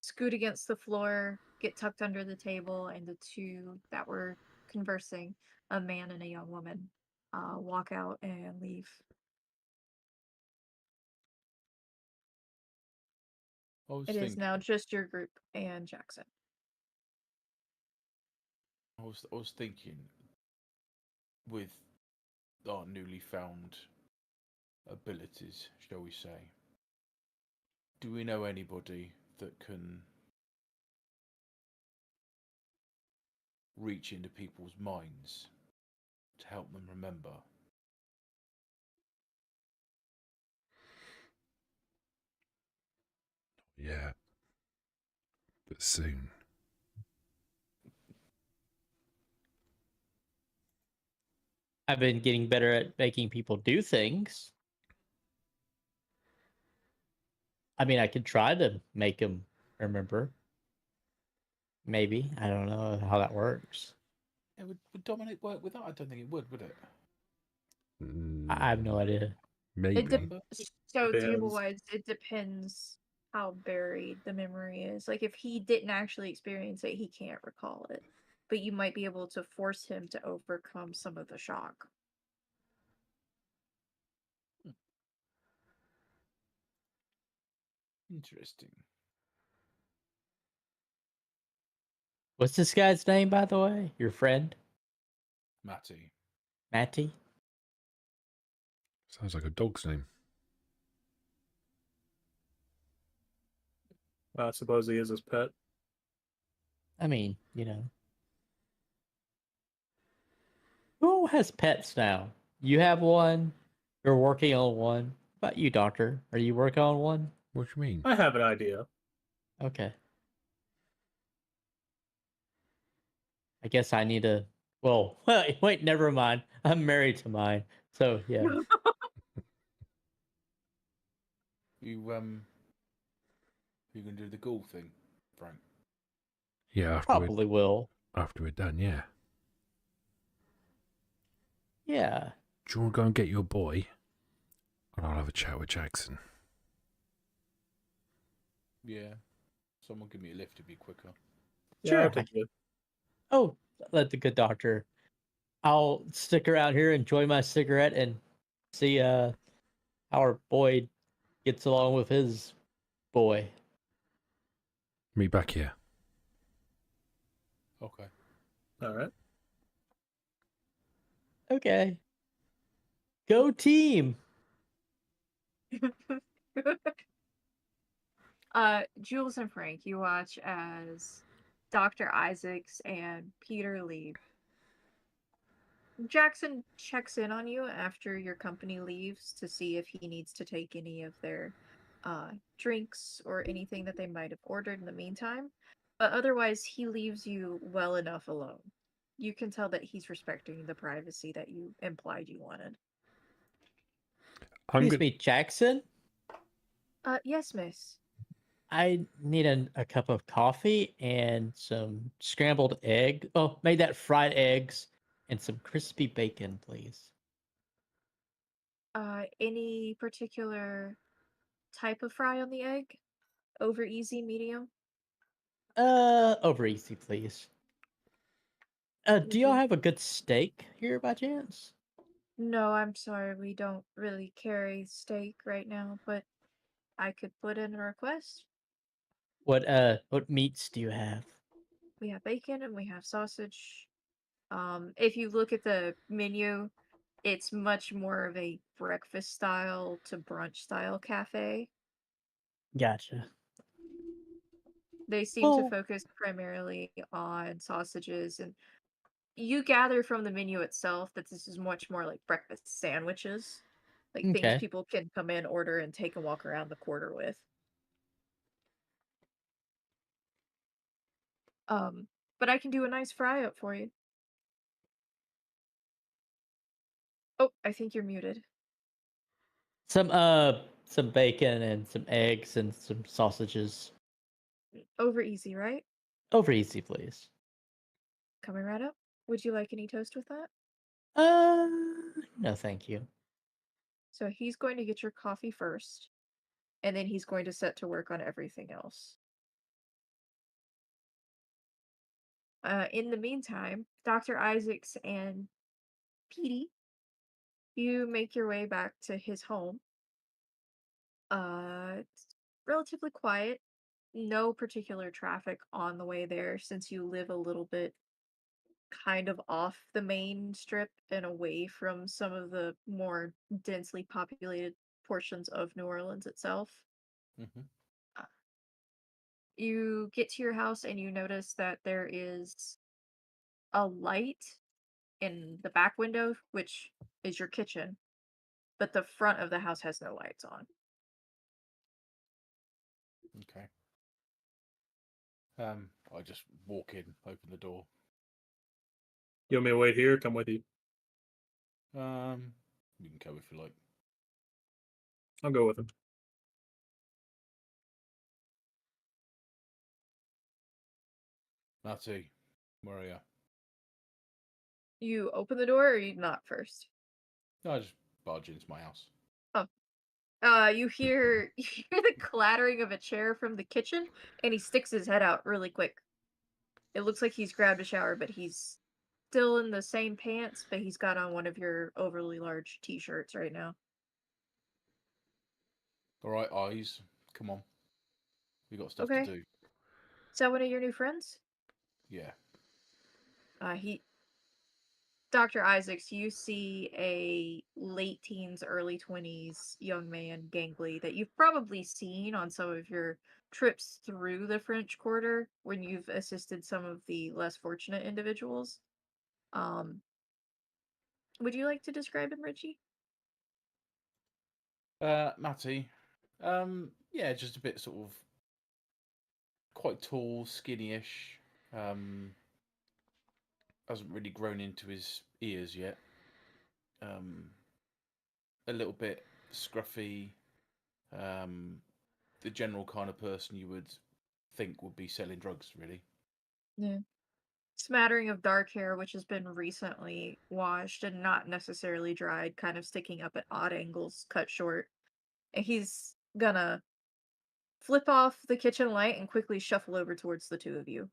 scoot against the floor, get tucked under the table, and the two that were conversing, a man and a young woman, walk out and leave. I was It is thinking. now just your group and Jackson. I was thinking, with our newly found abilities, shall we say, do we know anybody that can reach into people's minds to help them remember? Yeah. But soon. I've been getting better at making people do things. I mean, I could try to make them remember. Maybe. I don't know how that works. Yeah, would Dominic work with that? I don't think it would it? I have no idea. Maybe. Remember? So Depends. table-wise, it depends how buried the memory is. Like, if he didn't actually experience it, he can't recall it. But you might be able to force him to overcome some of the shock. Interesting. What's this guy's name, by the way? Your friend? Matty. Matty? Sounds like a dog's name. I suppose he is his pet. I mean, you know. Who has pets now? You have one. You're working on one. What about you, Doctor? Are you working on one? What do you mean? I have an idea. Okay. I guess I need to. Well, wait, never mind. I'm married to mine. So, yeah. You can do the ghoul thing, Frank. Yeah, Probably will. after we're done, yeah. Yeah. Do you want to go and get your boy? And I'll have a chat with Jackson. Yeah. Someone give me a lift, it'd be quicker. Yeah, Sure. I'll take you. Oh, let the good doctor. I'll stick around here, enjoy my cigarette, and see how our boy gets along with his boy. Meet back here. Okay. All right. Okay. Go team. Jules and Frank, you watch as Dr. Isaacs and Peter leave. Jackson checks in on you after your company leaves to see if he needs to take any of their drinks or anything that they might have ordered in the meantime. But otherwise, he leaves you well enough alone. You can tell that he's respecting the privacy that you implied you wanted. Excuse me, Jackson? Yes, miss. I need a cup of coffee and some scrambled egg. Oh, made that fried eggs and some crispy bacon, please. Any particular type of fry on the egg? Over easy, medium? Over easy, please. Do y'all have a good steak here by chance? No, I'm sorry, we don't really carry steak right now, but I could put in a request. What meats do you have? We have bacon and we have sausage. If you look at the menu, it's much more of a breakfast style to brunch style cafe. Gotcha. They seem to Well, focus primarily on sausages, and you gather from the menu itself that this is much more like breakfast sandwiches, like things okay. people can come in, order, and take a walk around the quarter with. But I can do a nice fry up for you. Oh, I think you're muted. Some bacon and some eggs and some sausages. Over easy, right? Over easy, please. Coming right up. Would you like any toast with that? Uh, no, thank you. So he's going to get your coffee first, and then he's going to set to work on everything else. In the meantime, Dr. Isaacs and Petey, you make your way back to his home. It's relatively quiet. No particular traffic on the way there since you live a little bit kind of off the main strip and away from some of the more densely populated portions of New Orleans itself. Mm-hmm. Uh, You get to your house and you notice that there is a light in the back window, which is your kitchen, but the front of the house has no lights on. Okay. I just walk in, open the door. You want me to wait here? Come with you. You can go if you like. I'll go with him. Matty, where are you? You open the door or you knock first? No, I just barge into my house. You hear you hear the clattering of a chair from the kitchen, and he sticks his head out really quick. It looks like he's grabbed a shower, but he's still in the same pants, but he's got on one of your overly large t-shirts right now. All right, eyes. Come on. We got stuff Okay. to do. Is that one of your new friends? Yeah. Dr. Isaacs, you see a late teens, early 20s young man, gangly, that you've probably seen on some of your trips through the French Quarter when you've assisted some of the less fortunate individuals. Um, would you like to describe him, Richie? Matty. Yeah, just a bit sort of quite tall, skinny-ish. Hasn't really grown into his ears yet. A little bit scruffy. The general kind of person you would think would be selling drugs, really. Yeah. Smattering of dark hair, which has been recently washed and not necessarily dried, kind of sticking up at odd angles, cut short. And he's gonna flip off the kitchen light and quickly shuffle over towards the two of you.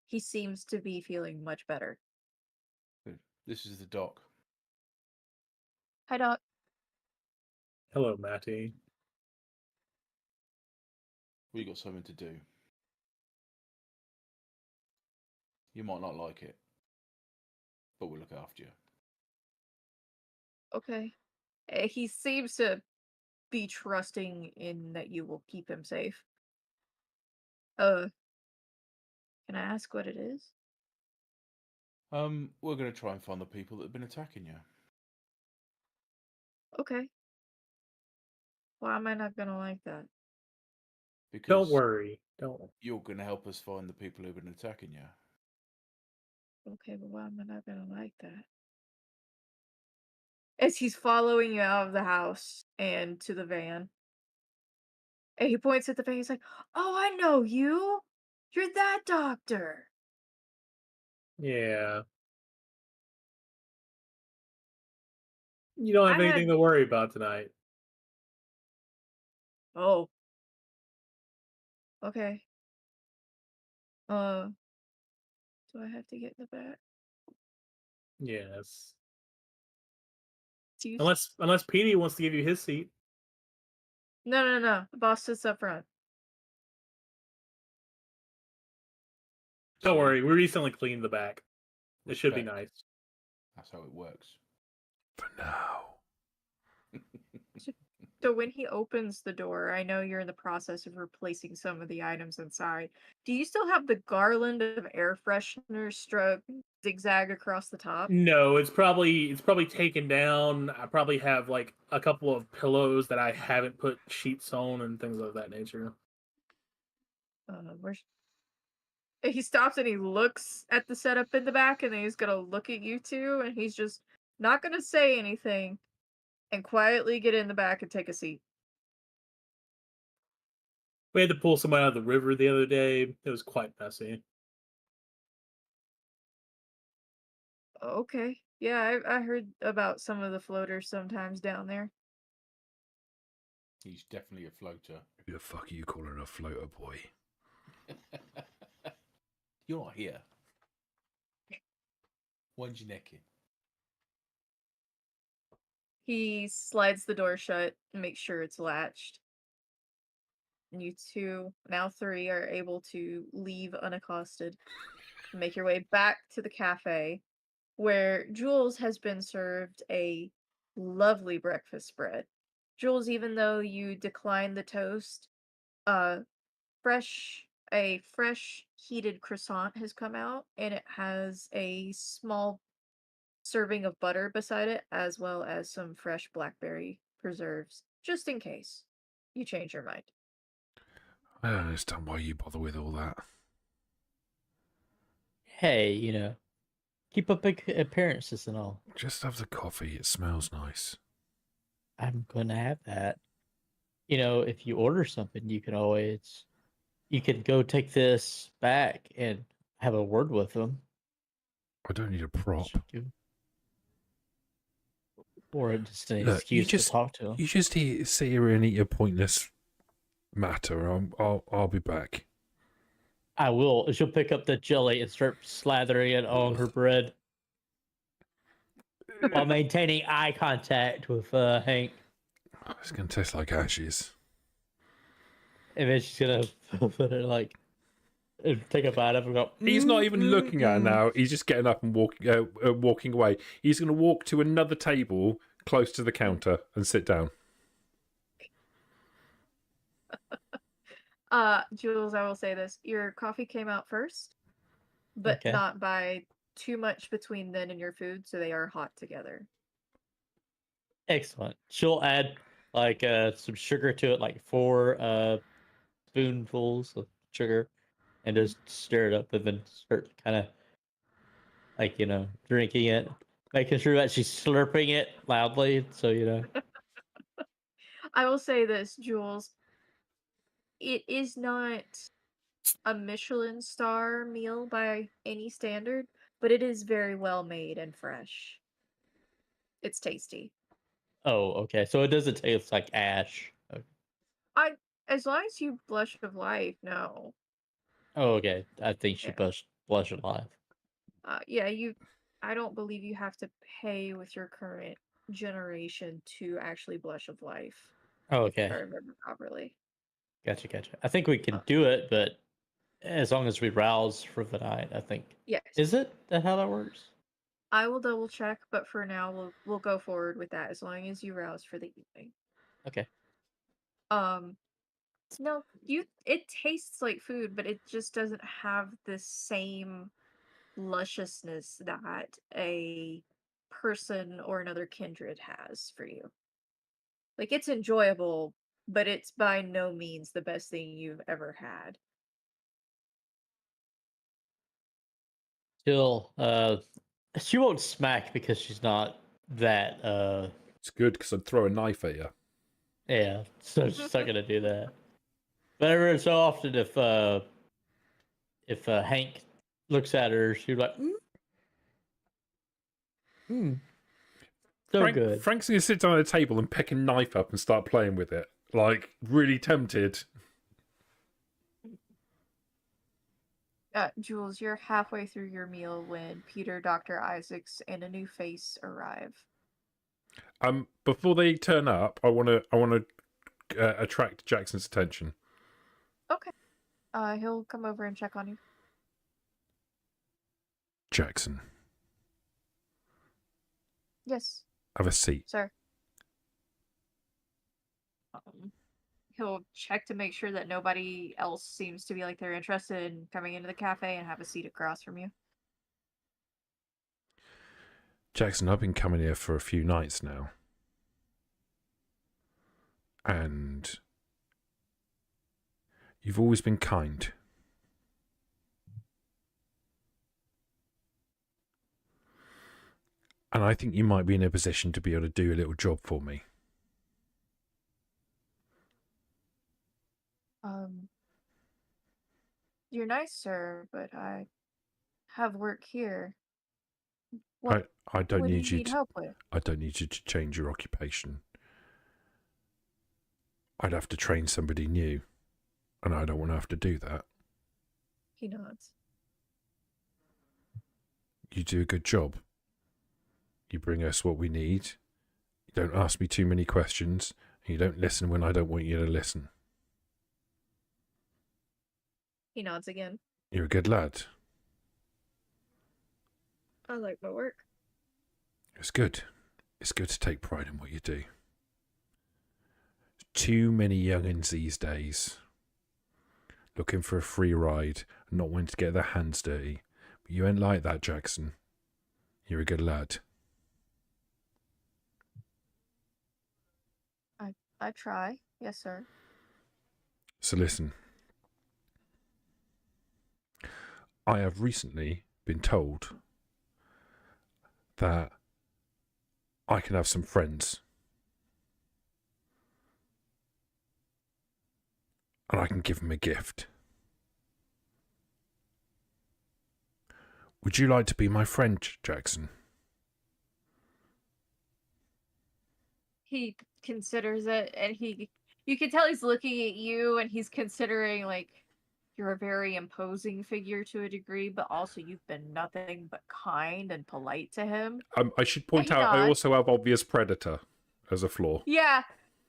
He seems to be feeling much better. Good. This is the doc. Hi, Doc. Hello, Matty. We got something to do. You might not like it, but we'll look after you. Okay. He seems to be trusting in that you will keep him safe. Can I ask what it is? We're gonna try and find the people that have been attacking you. Okay. Why am I not gonna like that? Because Don't worry. Don't. you're gonna help us find the people who've been attacking you. Okay, but why am I not gonna like that? As he's following you out of the house and to the van. And he points at the van, he's like, "Oh, I know you! You're that doctor!" Yeah. You don't have I anything had to worry about tonight. Oh, okay. Uh, do I have to get in the back? Yes. Do you Unless Petey wants to give you his seat. No. The boss sits up front. Don't So worry. We recently cleaned the back. It should be respect. nice. That's how it works. For now. So when he opens the door, I know you're in the process of replacing some of the items inside. Do you still have the garland of air freshener struck zigzag across the top? No, it's probably taken down. I probably have like a couple of pillows that I haven't put sheets on and things of that nature. Where's He stops and he looks at the setup in the back, and then he's gonna look at you two, and he's just not gonna say anything, and quietly get in the back and take a seat. We had to pull somebody out of the river the other day. It was quite messy. Okay. Yeah, I heard about some of the floaters sometimes down there. He's definitely a floater. Who the fuck are you calling a floater, boy? You're not here. When's your neck in? He slides the door shut and makes sure it's latched. And you two, now three, are able to leave unaccosted. Make your way back to the cafe, where Jules has been served a lovely breakfast spread. Jules, even though you declined the toast, a fresh heated croissant has come out, and it has a small serving of butter beside it, as well as some fresh blackberry preserves, just in case you change your mind. I don't understand why you bother with all that. Hey, keep up appearances and all. Just have the coffee. It smells nice. I'm gonna have that. If you order something, you can go take this back and have a word with them. I don't need a prop. Or just an Look, excuse to talk to them. You just sit here and eat a pointless matter. I'll be back. I will. She'll pick up the jelly and start slathering it on her bread while maintaining eye contact with Hank. It's gonna taste like ashes. And then she's gonna put it take a bite of it and go. He's not even looking at her now. He's just getting up and walking away. He's going to walk to another table close to the counter and sit down. Jules, I will say this. Your coffee came out first, but Okay. not by too much between then and your food, so they are hot together. Excellent. She'll add some sugar to it, like 4 spoonfuls of sugar, and just stir it up and then start kind of drinking it, making sure that she's slurping it loudly. So I will say this, Jules. It is not a Michelin star meal by any standard, but it is very well made and fresh. It's tasty. Oh, okay. So it doesn't taste like ash. Okay. As long as you blush of life, no. Oh, okay. I think she Yeah. blush alive. Yeah, I don't believe you have to pay with your current generation to actually blush of life, Oh, if I okay. remember properly. Gotcha. I think we can do it, but as long as we rouse for the night, I think. Yes. Is it that how that works? I will double check, but for now we'll go forward with that as long as you rouse for the evening. Okay. No, it tastes like food, but it just doesn't have the same lusciousness that a person or another kindred has for you. Like, it's enjoyable, but it's by no means the best thing you've ever had. Still, she won't smack because she's not that. It's good because I'd throw a knife at you. Yeah, so she's not gonna do that. But every so often, if Hank looks at her, she's like, so good. Frank's going to sit down at a table and pick a knife up and start playing with it. Like, really tempted. Jules, you're halfway through your meal when Peter, Dr. Isaacs, and a new face arrive. Before they turn up, I want to attract Jackson's attention. Okay. He'll come over and check on you. Jackson, Yes, have a seat. sir. He'll check to make sure that nobody else seems to be like they're interested in coming into the cafe and have a seat across from you. Jackson, I've been coming here for a few nights now. And you've always been kind. And I think you might be in a position to be able to do a little job for me. You're nice, sir, but I have work here. What I don't what do need you you need to. help with? I don't need you to change your occupation. I'd have to train somebody new, and I don't want to have to do that. He nods. You do a good job. You bring us what we need. You don't ask me too many questions. And you don't listen when I don't want you to listen. He nods again. You're a good lad. I like my work. It's good. It's good to take pride in what you do. Too many young'uns these days looking for a free ride and not wanting to get their hands dirty. But you ain't like that, Jackson. You're a good lad. I try. Yes, sir. So listen. I have recently been told that I can have some friends. And I can give them a gift. Would you like to be my friend, Jackson? He considers it, and you can tell he's looking at you, and he's considering, like, you're a very imposing figure to a degree, but also you've been nothing but kind and polite to him. I should point he out I nods. also have obvious predator as a flaw. Yeah,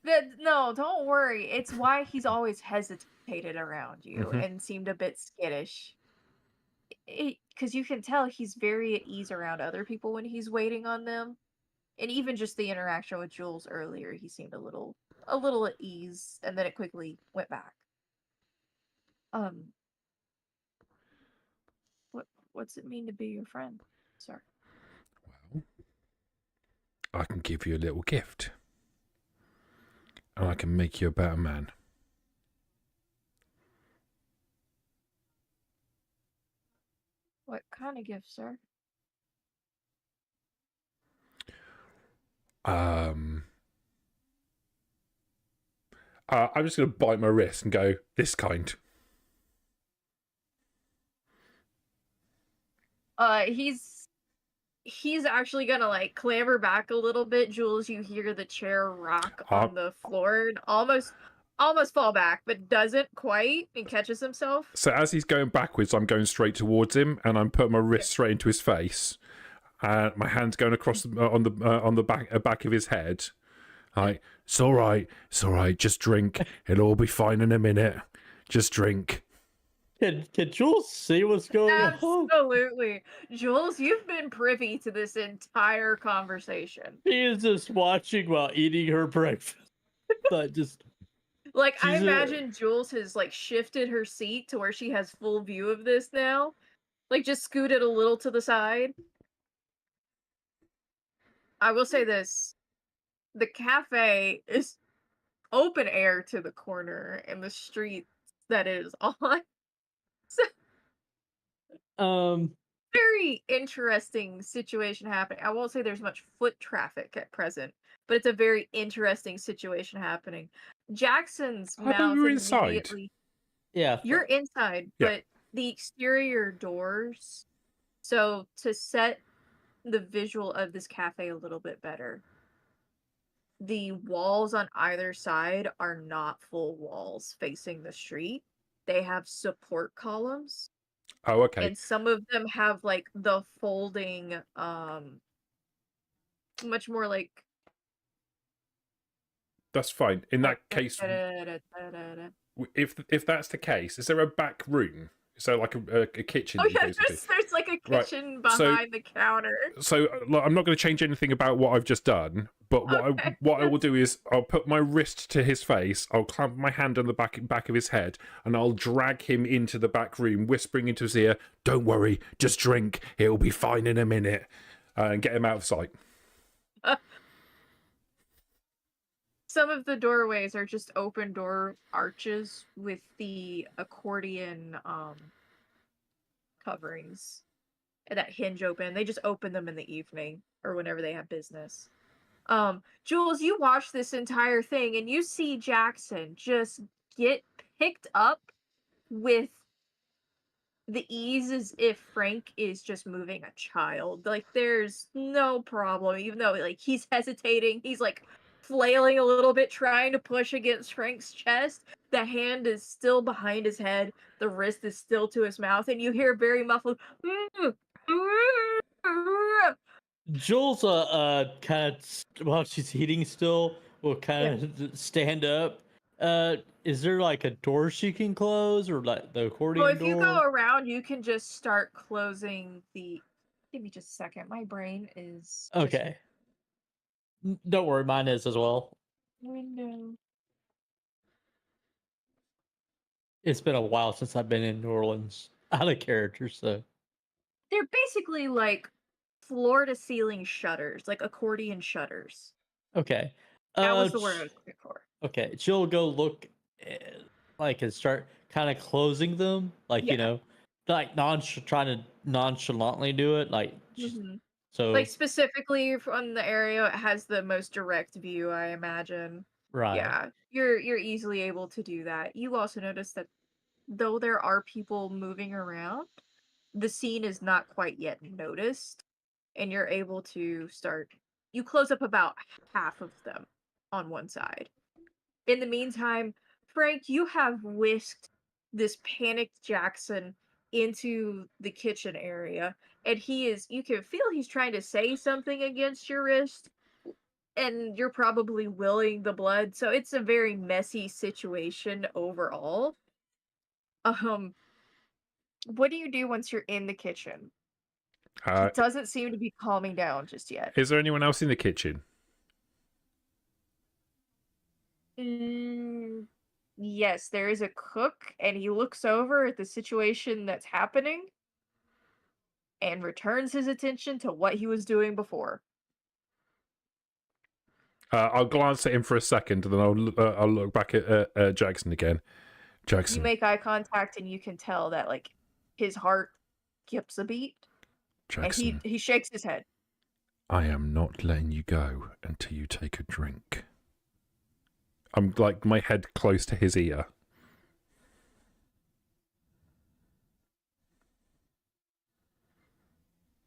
no, don't worry. It's why he's always hesitated around you Mhm. and seemed a bit skittish. Because you can tell he's very at ease around other people when he's waiting on them. And even just the interaction with Jules earlier, he seemed a little at ease, and then it quickly went back. What's it mean to be your friend, sir? Well, I can give you a little gift. And I can make you a better man. What kind of gift, sir? I'm just going to bite my wrist and go, this kind. He's actually gonna like clamber back a little bit. Jules, you hear the chair rock on the floor and almost fall back, but doesn't quite, and catches himself. So as he's going backwards, I'm going straight towards him, and I'm putting my wrist straight into his face. My hand's going across on the back of his head. Like, it's all right, just drink. It'll all be fine in a minute. Just drink. Can Jules see what's going on? Absolutely. Jules, you've been privy to this entire conversation. She is just watching while eating her breakfast. But just like, I imagine Jules has like shifted her seat to where she has full view of this now. Like, just scooted a little to the side. I will say this. The cafe is open air to the corner and the street that it is on. So, very interesting situation happening. I won't say there's much foot traffic at present, but it's a very interesting situation happening. Jackson's I thought mouth we were inside. immediately. Yeah, You're inside, Yeah. but the exterior doors. So to set the visual of this cafe a little bit better, the walls on either side are not full walls facing the street. They have support columns. Oh, okay. And some of them have like the folding, much more like. That's fine. In that case, if that's the case, is there a back room? Is there like a kitchen? Oh yeah, there's like a kitchen behind the counter. So I'm not going to change anything about what I've just done, but what I will do is I'll put my wrist to his face, I'll clamp my hand on the back of his head, and I'll drag him into the back room, whispering into his ear, "Don't worry, just drink. It'll be fine in a minute," and get him out of sight. Some of the doorways are just open door arches with the accordion coverings that hinge open. They just open them in the evening or whenever they have business. Jules, you watch this entire thing and you see Jackson just get picked up with the ease is if Frank is just moving a child. Like, there's no problem, even though, like, he's hesitating. He's, like, flailing a little bit, trying to push against Frank's chest. The hand is still behind his head. The wrist is still to his mouth, and you hear very muffled. Jules, kind of while she's eating still, will kind of stand up. Is there like a door she can close, or like the Well, accordion if you go door? around, you can just start closing the. Give me just a second. My brain is just Okay. Don't worry, mine is as well. window. It's been a while since I've been in New Orleans. Out of character, so. They're basically like floor to ceiling shutters, like accordion shutters. Okay. That was the word I was looking for. Okay, she'll go look, like, and start kind of closing them, like, you Yeah. know, like trying to nonchalantly do it, like, so Like specifically from the area, it has the most direct view, I imagine. right. Yeah, you're easily able to do that. You also notice that though there are people moving around, the scene is not quite yet noticed, and you're able to start. You close up about half of them on one side. In the meantime, Frank, you have whisked this panicked Jackson into the kitchen area, and you can feel he's trying to say something against your wrist, and you're probably willing the blood, so it's a very messy situation overall. What do you do once you're in the kitchen? It doesn't seem to be calming down just yet. Is there anyone else in the kitchen? Yes, there is a cook, and he looks over at the situation that's happening and returns his attention to what he was doing before. I'll glance at him for a second, and then I'll look back at Jackson again. Jackson. You make eye contact, and you can tell that like his heart skips a beat. Jackson. And he shakes his head. I am not letting you go until you take a drink. I'm like my head close to his ear.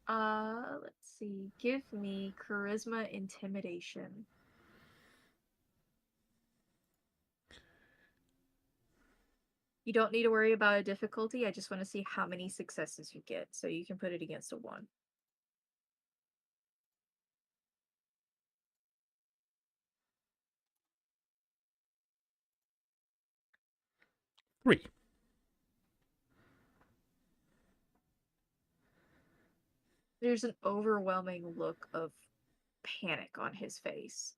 Let's see. Give me charisma intimidation. You don't need to worry about a difficulty. I just want to see how many successes you get, so you can put it against a 1. Three. There's an overwhelming look of panic on his face.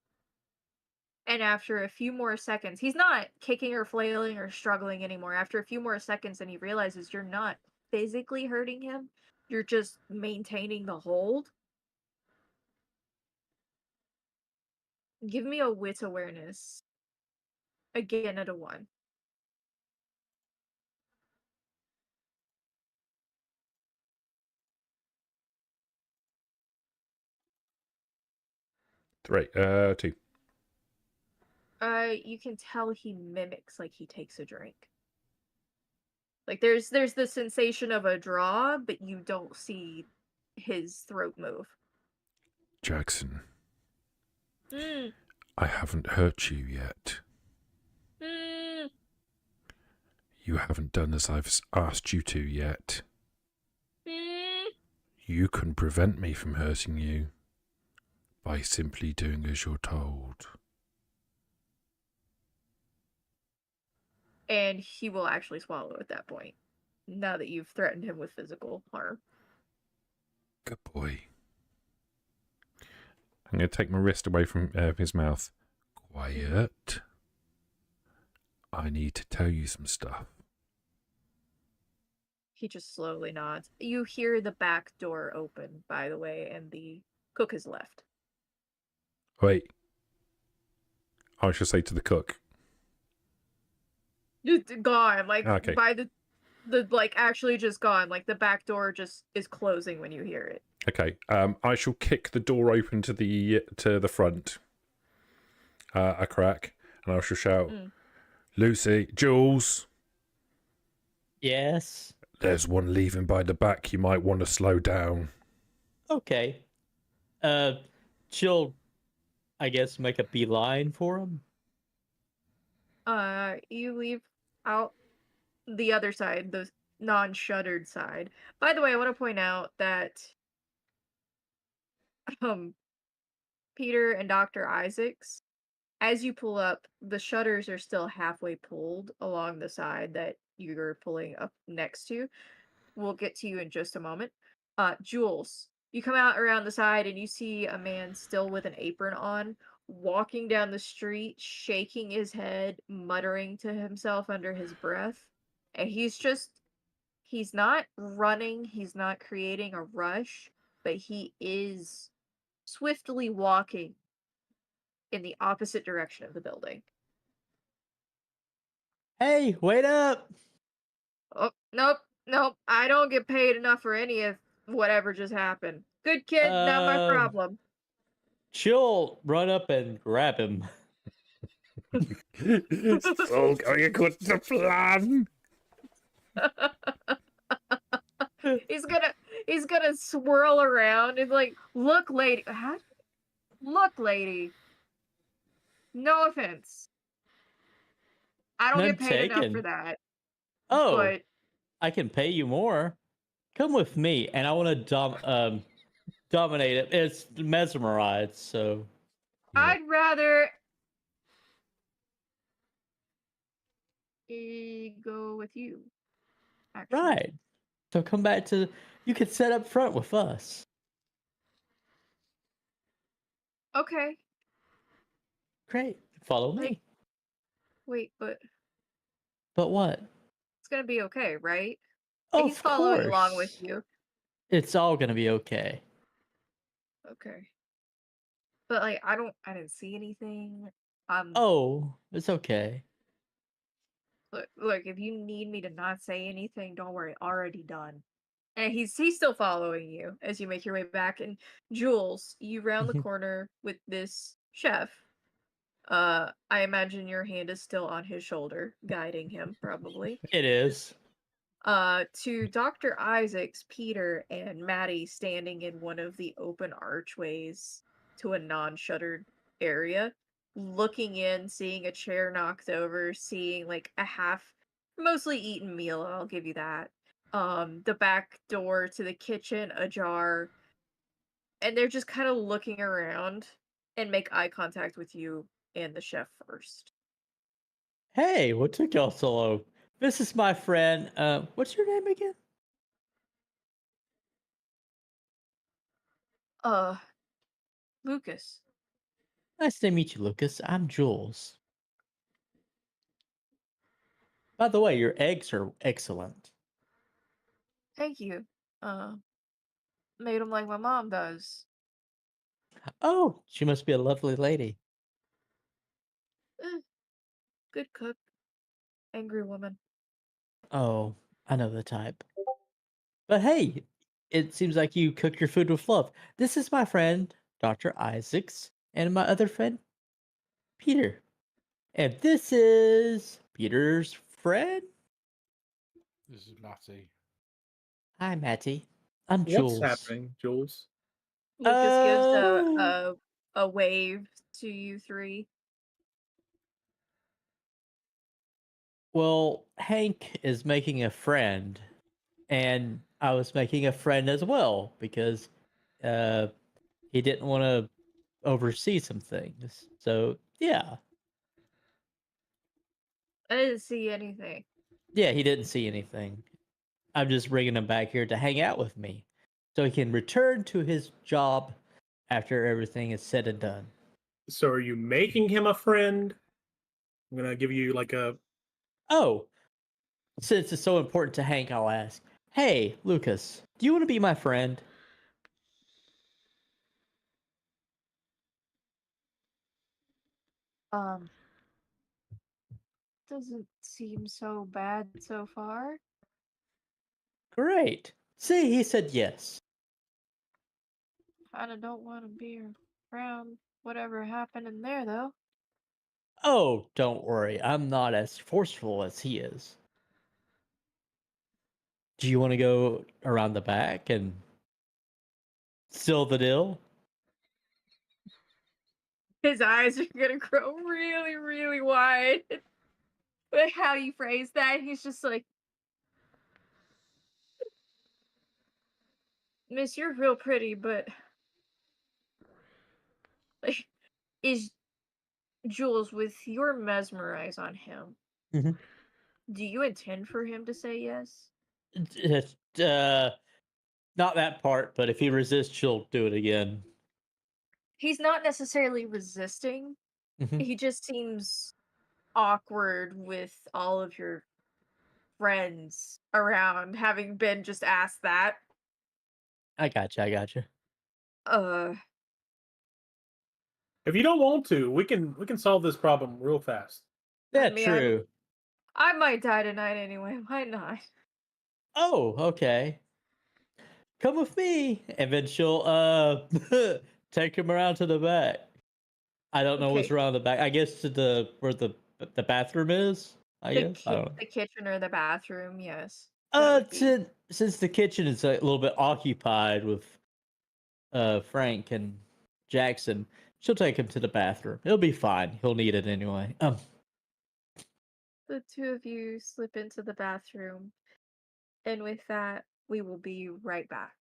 And after a few more seconds, he's not kicking or flailing or struggling anymore. After a few more seconds, and he realizes you're not physically hurting him, you're just maintaining the hold. Give me a wit awareness. Again at a 1. Three. 2. You can tell he mimics like he takes a drink. Like there's the sensation of a draw, but you don't see his throat move. Jackson. I haven't hurt you yet. You haven't done as I've asked you to yet. You can prevent me from hurting you by simply doing as you're told. And he will actually swallow at that point, now that you've threatened him with physical harm. Good boy. I'm going to take my wrist away from his mouth. Quiet. I need to tell you some stuff. He just slowly nods. You hear the back door open, by the way, and the cook has left. Wait. I should say to the cook. Just gone, like Okay. by the like actually just gone. Like the back door just is closing when you hear it. Okay. I shall kick the door open to the front. A crack, and I shall shout, Lucy, Jules. Yes. There's one leaving by the back. You might want to slow down. Okay. She'll, I guess, make a beeline for him. You leave out the other side, the non-shuttered side. By the way, I want to point out that um Peter and Dr. Isaacs, as you pull up, the shutters are still halfway pulled along the side that you're pulling up next to. We'll get to you in just a moment. Jules, you come out around the side and you see a man still with an apron on, walking down the street, shaking his head, muttering to himself under his breath. And he's not running, he's not creating a rush, but he is swiftly walking in the opposite direction of the building. Hey, wait up! Oh, nope. I don't get paid enough for any of whatever just happened. Good kid, not my problem. She'll run up and grab him. It's all going according to plan. He's gonna swirl around and like, look, lady. Look, lady. No offense. I don't None get paid enough taken. for that. Oh, But I can pay you more. Come with me, and I want to dominate it. It's mesmerized, so I'd rather go with you. Actually. right. So come back to. You could sit up front with us. Okay. Great. Follow me. Like- Wait, but But what? it's gonna be okay, right? Of He's following along with course. you. It's all gonna be okay. Okay. But like I didn't see anything. Oh, it's okay. Look, if you need me to not say anything, don't worry, already done. And he's still following you as you make your way back. And Jules, you round the corner with this chef. I imagine your hand is still on his shoulder, guiding him, probably. It is. To Dr. Isaacs, Peter, and Maddie standing in one of the open archways to a non-shuttered area, looking in, seeing a chair knocked over, seeing like a half, mostly eaten meal, I'll give you that. The back door to the kitchen ajar, and they're just kind of looking around and make eye contact with you and the chef first. Hey, what took y'all so long? This is my friend. What's your name again? Lucas. Nice to meet you, Lucas. I'm Jules. By the way, your eggs are excellent. Thank you. Made them like my mom does. Oh, she must be a lovely lady. Good cook. Angry woman. Oh, I know the type. But hey, it seems like you cook your food with love. This is my friend, Dr. Isaacs, and my other friend, Peter. And this is Peter's friend. This is Matty. Hi, Matty. I'm Jules. What's happening, Jules? Lucas gives a wave to you three. Well, Hank is making a friend, and I was making a friend as well because he didn't want to oversee some things. So, yeah. I didn't see anything. Yeah, he didn't see anything. I'm just bringing him back here to hang out with me so he can return to his job after everything is said and done. So are you making him a friend? I'm gonna give you like a Oh, since it's so important to Hank, I'll ask. Hey, Lucas, do you want to be my friend? Doesn't seem so bad so far. Great. See, he said yes. Kinda don't want to be around whatever happened in there, though. Oh, don't worry. I'm not as forceful as he is. Do you want to go around the back and seal the deal? His eyes are gonna grow really, really wide. But how you phrase that, he's just like, Miss, you're real pretty, but like, is Jules, with your mesmerize on him, Mm-hmm. do you intend for him to say yes? Not that part, but if he resists, she'll do it again. He's not necessarily resisting. Mhm. He just seems awkward with all of your friends around, having been just asked that. I gotcha. I gotcha. Uh, If you don't want to, we can solve this problem real fast. Yeah, mean, I true. I might die tonight anyway. Why not? Oh, okay. Come with me, and then she'll take him around to the back. I don't know what's Okay, around the back. I guess to the where the bathroom is. I guess I don't know. the kitchen or the bathroom, yes. That would be Since the kitchen is a little bit occupied with Frank and Jackson, she'll take him to the bathroom. He'll be fine. He'll need it anyway. the two of you slip into the bathroom, and with that, we will be right back.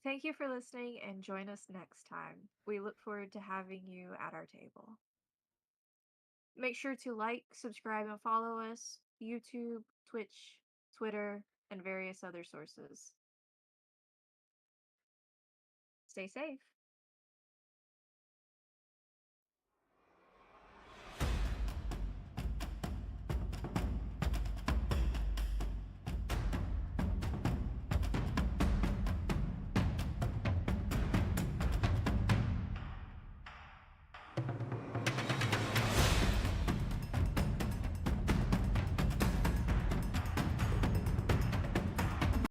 Thank you for listening and join us next time. We look forward to having you at our table. Make sure to like, subscribe, and follow us YouTube, Twitch, Twitter, and various other sources. Stay safe.